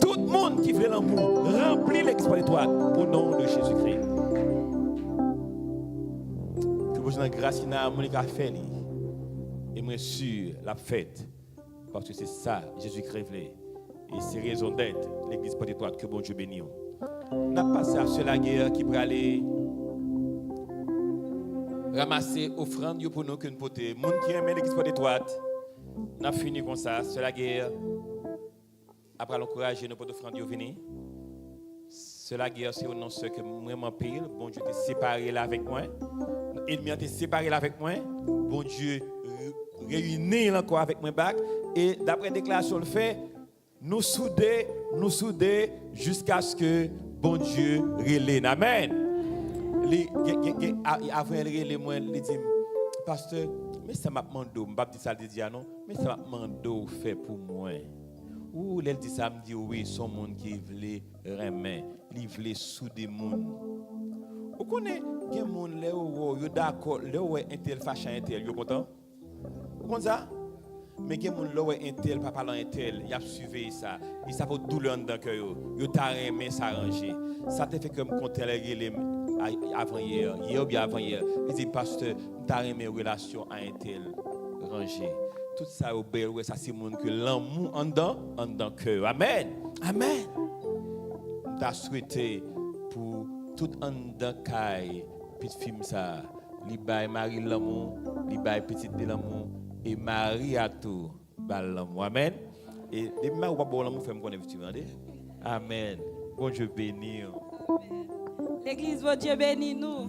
Tout le monde qui veut l'amour, remplit l'église porte étroite, au nom de Jésus-Christ. Que vous ayez grâce à Monica fait, et moi sûr la fête, parce que c'est ça, Jésus-Christ voulait. Et c'est raison d'être, l'église porte étroite, que bon Dieu bénisse. On a passé à la guerre qui peut aller ramasser offrande pour nous que nous portons. Les gens qui aiment l'église porte étroite, on a fini comme ça, c'est la guerre. Après l'encourager, nous portons offrande venir. C'est la guerre, c'est au nom de que moi pile. Bon Dieu t'es séparé là avec moi. L'ennemi t'es séparé là avec moi. Bon Dieu réuni encore avec moi back. Et d'après déclaration le fait, nous souder jusqu'à ce que bon Dieu relève. Amen. Avant elle relève moi, il dit pasteur, mais ça m'a demandé, je ne pas dire ça le dire non, mais ça m'a demandé fait pour moi. Ou elle dit ça me dit oui, son monde qui veut remettre, il veut souder monde. Vous connaissez des monde là où yo d'accord, là où un tel fâche un tel, yo content? Vous connaissez ça? Mais il y a des gens qui ont tel, papa un tel, il a suivi ça. Il s'est fait douleur dans le cœur. Il a aimé s'arranger. Ça te fait que je compte avant hier ou bien avant hier. Il dit, pasteur, tu as aimé relation à un tel rangé. Tout ça, ça c'est que l'amour en dedans cœur. Amen. Amen. Tu as souhaité pour tout en dedans caille, petit film ça, li bail Marie l'amour, li bail petite de l'amour. Et Marie a tout, l'amour. Amen. Et des mains ou pas bon l'amour, fait me connaître. Amen. Bon Dieu béni. L'église, bon Dieu béni nous.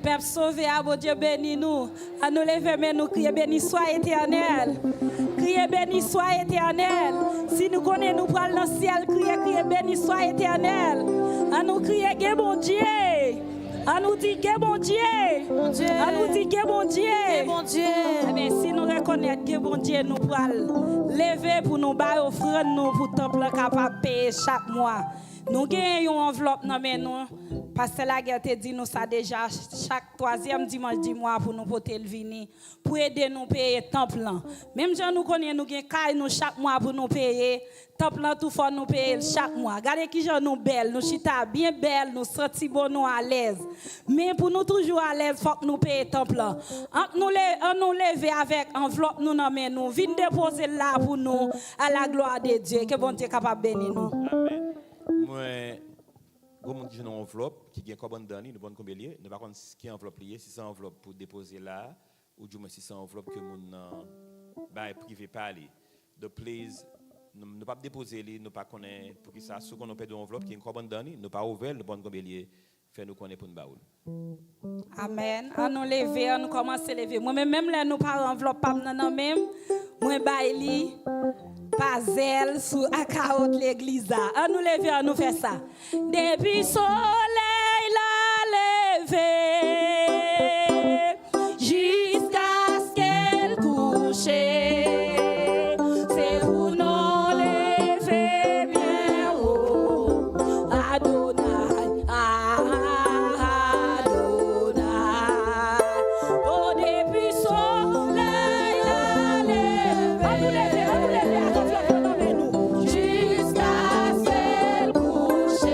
Peuple sauvé, bon Dieu béni nous. À nous lever, mais nous crier béni soit éternel. Crier béni soit éternel. Si nous connaissons, nous prenons dans le ciel, crier béni soit éternel. À nous crier, bon Dieu. À nous dire que bon Dieu. À nous dire que bon Dieu. Bon Dieu. Mais si nous reconnaissons que bon Dieu, nous pourrons lever pour nous bailler offrande nous pour temple capable de payer chaque mois. Nous gagnons une enveloppe dans nous. Parce que la guerre te dit nous ça déjà chaque 3e dimanche du mois pour nous porter le vini pour aider nous payer temple. Même si nous connaissons nous gagnons nous chaque mois pour nous payer temple tout fort nous payer chaque mois. Regardez qui gens nous belle, nous chita bien belle, nous senti bon nous à l'aise. Mais pour nous toujours à l'aise, faut que nous payer temple. Nous lever avec enveloppe nous dans main nous, vinn déposer là pour nous à la gloire de Dieu que bon Dieu capable bénir nous. Amen. Moi comme on dit une enveloppe qui est comme dans nous bonne combien lié ne pas contre qui enveloppe lié si c'est enveloppe pour déposer là ou du moins si c'est enveloppe que mon bail privé parler donc please ne pas déposer les ne pas connaître pour que ça ce qu'on peut de enveloppe qui est comme dans nous ne pas ouvert le bon combien lié faire nous connaître pour nous baoul. Amen. À nous lever, à nous commencer à lever. Moi même là nous pas enveloppe pas non même moi baili pas zèle sous accao de l'église. À nous lever, à nous faire ça. Depuis soleil la lever jusqu'à ce qu'elle couche. C'est pour nous lever bien haut. Adonai, Adonai. Oh, depuis soleil la lever. À nous lever, à nous lever. Jusqu'à ce qu'elle couche,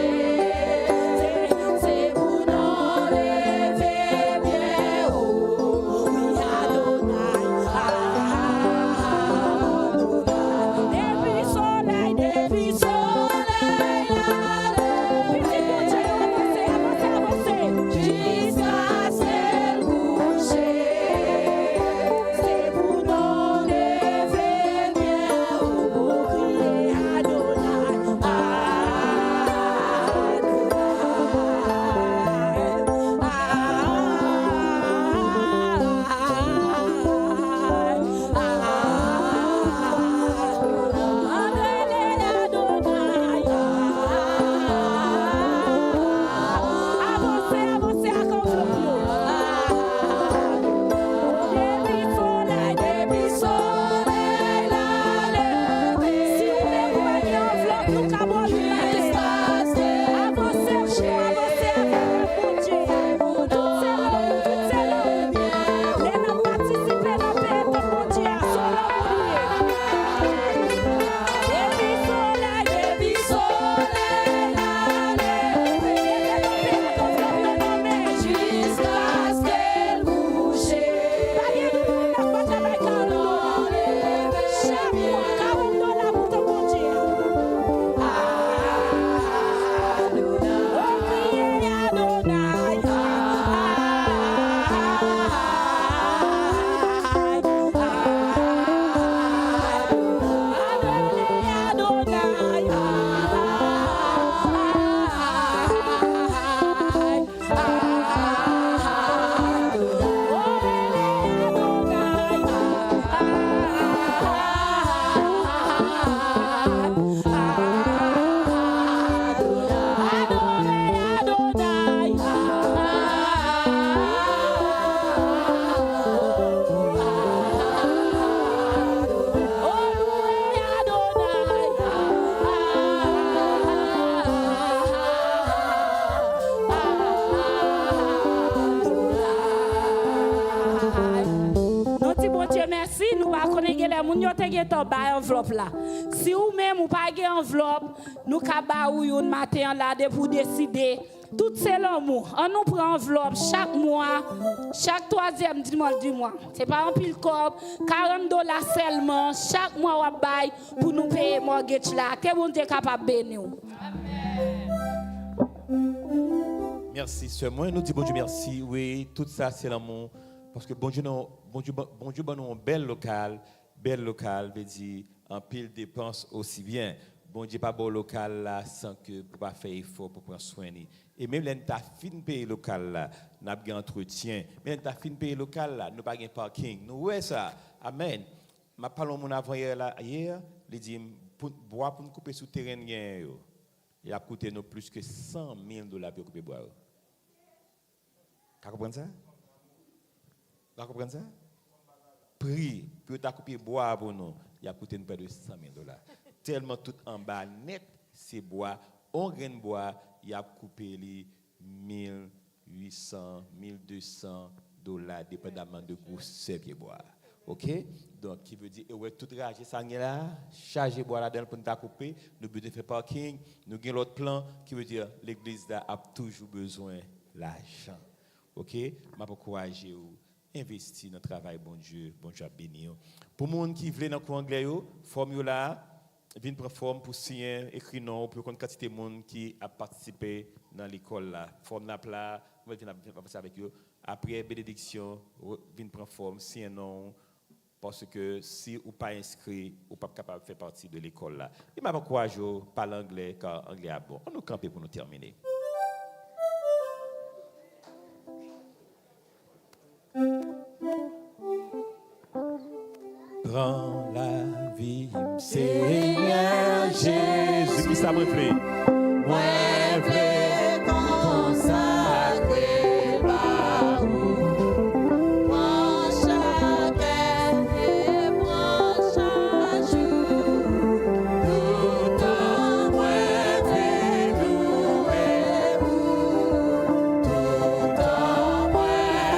moun yo te gen to ba enveloppe là. Si ou même ou pas gen enveloppe, nous ka ba ou yon matin là de pour décider tout c'est l'amour. On nous prend enveloppe chaque mois, chaque troisième dimanche du mois. C'est pas un pile corps, $40 seulement chaque mois on bail pour nous payer mortgage là. Que bon Dieu capable bénir. Merci, sœur. Moi, nous disons bon Dieu merci. Oui, tout ça, c'est l'amour. Parce que bon Dieu, nous un bel local, veut dire en pile dépense aussi bien. Bon Dieu, pas bon local là, sans que pour pas faire effort pour prendre soin. Et même quand tu as fini de payer local là, nous avons un entretien. Même quand tu as fini de payer local là, nous n'avons pas de parking. Nous voyons ça. Amen. Je parle à mon avant hier, il dit, pour boire pour nous couper sous terrain, il a coûté nous plus que $100,000 pour couper bois. Vous comprenez ça? Vous comprenez ça? Prix pour couper bois pour nous, il a coûté nous près de $100,000. Tellement tout en bas net, c'est bois. On grain de bois, il a coupé les $1,800, $1,200, dépendamment de gros pieds bois. OK? Donc, qui veut dire, ouais, tout rage, ça là, charger bois là-dedans pour nous couper, nous besoin faire parking, nous avons l'autre plan, qui veut dire, l'église a toujours besoin d'argent. OK? Je vais encourager vous. Investir dans le travail, bon Dieu a béni. Pour les gens qui veulent dans le cours anglais, formule là, viens prendre forme pour signer, écrire non, pour qu'on quantité de monde qui a participé dans l'école là. Forme là, on va passer avec eux. Après bénédiction, viens prendre forme, signer non, parce que si ou pas inscrit, ou pas capable de faire partie de l'école là. Il m'a encouragé par l'anglais, car l'anglais est bon. On nous camper pour nous terminer. Prends la vie, Seigneur Jésus, qui ça me plaît. Moi, je consacrer par vous. Prends chaque heure et prends chaque jour. Tout en moi, je louer vous. Tout en moi, je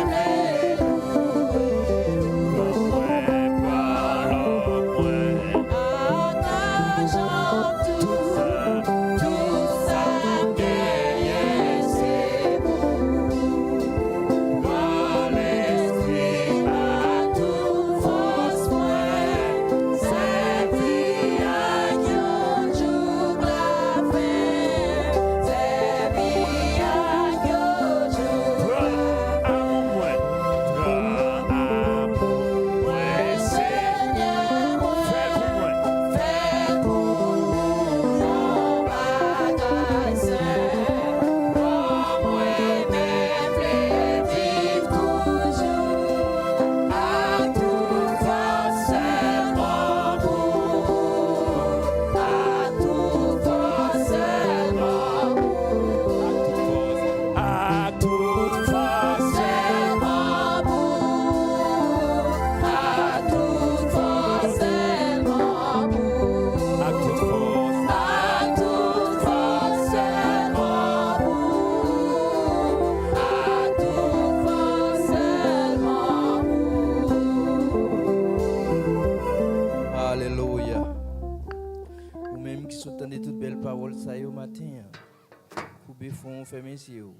fermer ses yeux.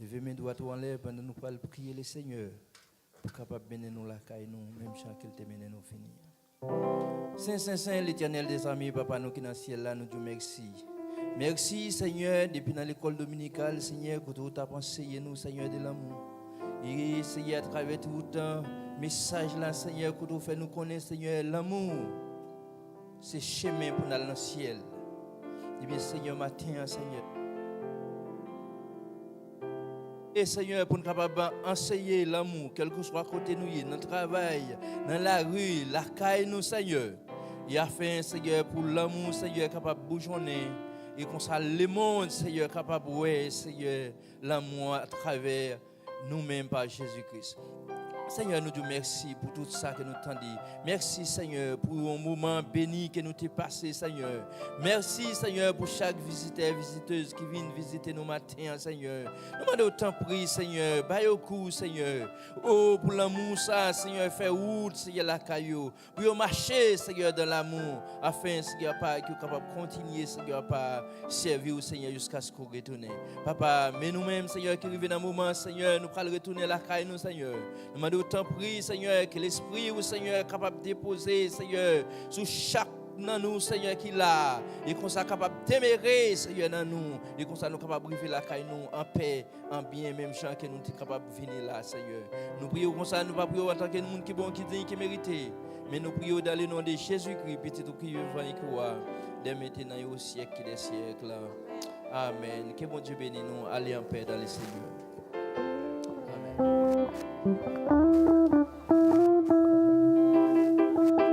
Levez mes doigts en l'air pendant nous parlons prier le Seigneur pour capable bénir nous la caille nous même chaque qu'il te mène nous finir. Saint l'Éternel des amis papa nous qui dans le ciel là nous disons merci. Merci Seigneur depuis dans l'école dominicale Seigneur que tu as pensé nous Seigneur de l'amour. Et Seigneur à travers tout le temps message là Seigneur que tu fais nous connaître Seigneur l'amour. C'est chemin pour aller dans le ciel. Et bien Seigneur matin Seigneur et Seigneur, pour nous capables d'enseigner l'amour, quel que soit côté nous, dans le travail, dans la rue, la caille nous, Seigneur. Et afin, Seigneur, pour l'amour, Seigneur, capable de bourgeonner. Et qu'on soit le monde, Seigneur, capable de Seigneur, l'amour à travers nous-mêmes par Jésus-Christ. Seigneur, nous disons merci pour tout ça que nous t'en dit. Merci, Seigneur, pour un moment béni que nous t'ai passé, Seigneur. Merci, Seigneur, pour chaque visiteur, visiteuse qui vient visiter nos matins, Seigneur. Nous demandons autant prix, Seigneur. Baille au cou, Seigneur. Oh, pour l'amour, ça, Seigneur, fait route, Seigneur, la caillou. Pour marcher, Seigneur, dans l'amour, afin, Seigneur, pas que capable de continuer, Seigneur, pas servir au Seigneur jusqu'à ce qu'on retourne. Papa, mais nous-mêmes, Seigneur, qui arrivons dans un moment, Seigneur, nous allons retourner la caille, nous, Seigneur. Nous demandons autant prix, Seigneur, que l'esprit, au Seigneur, est capable de déposer, Seigneur, sur chaque dans nous, Seigneur, qui l'a, et qu'on soit capable de témérer, Seigneur, dans nous, et qu'on soit capable de vivre la caille, nous, en paix, en bien, même chant que nous sommes capables de venir là, Seigneur. Nous prions comme ça, nous ne prions pas en tant que monde qui est bon, qui digne, qui mérite, mais nous prions dans le nom de Jésus-Christ, petit qui vivant et qui voit, dès maintenant et au siècle des siècles. Amen. Que bon Dieu bénisse nous, allez en paix dans le Seigneur. Amen.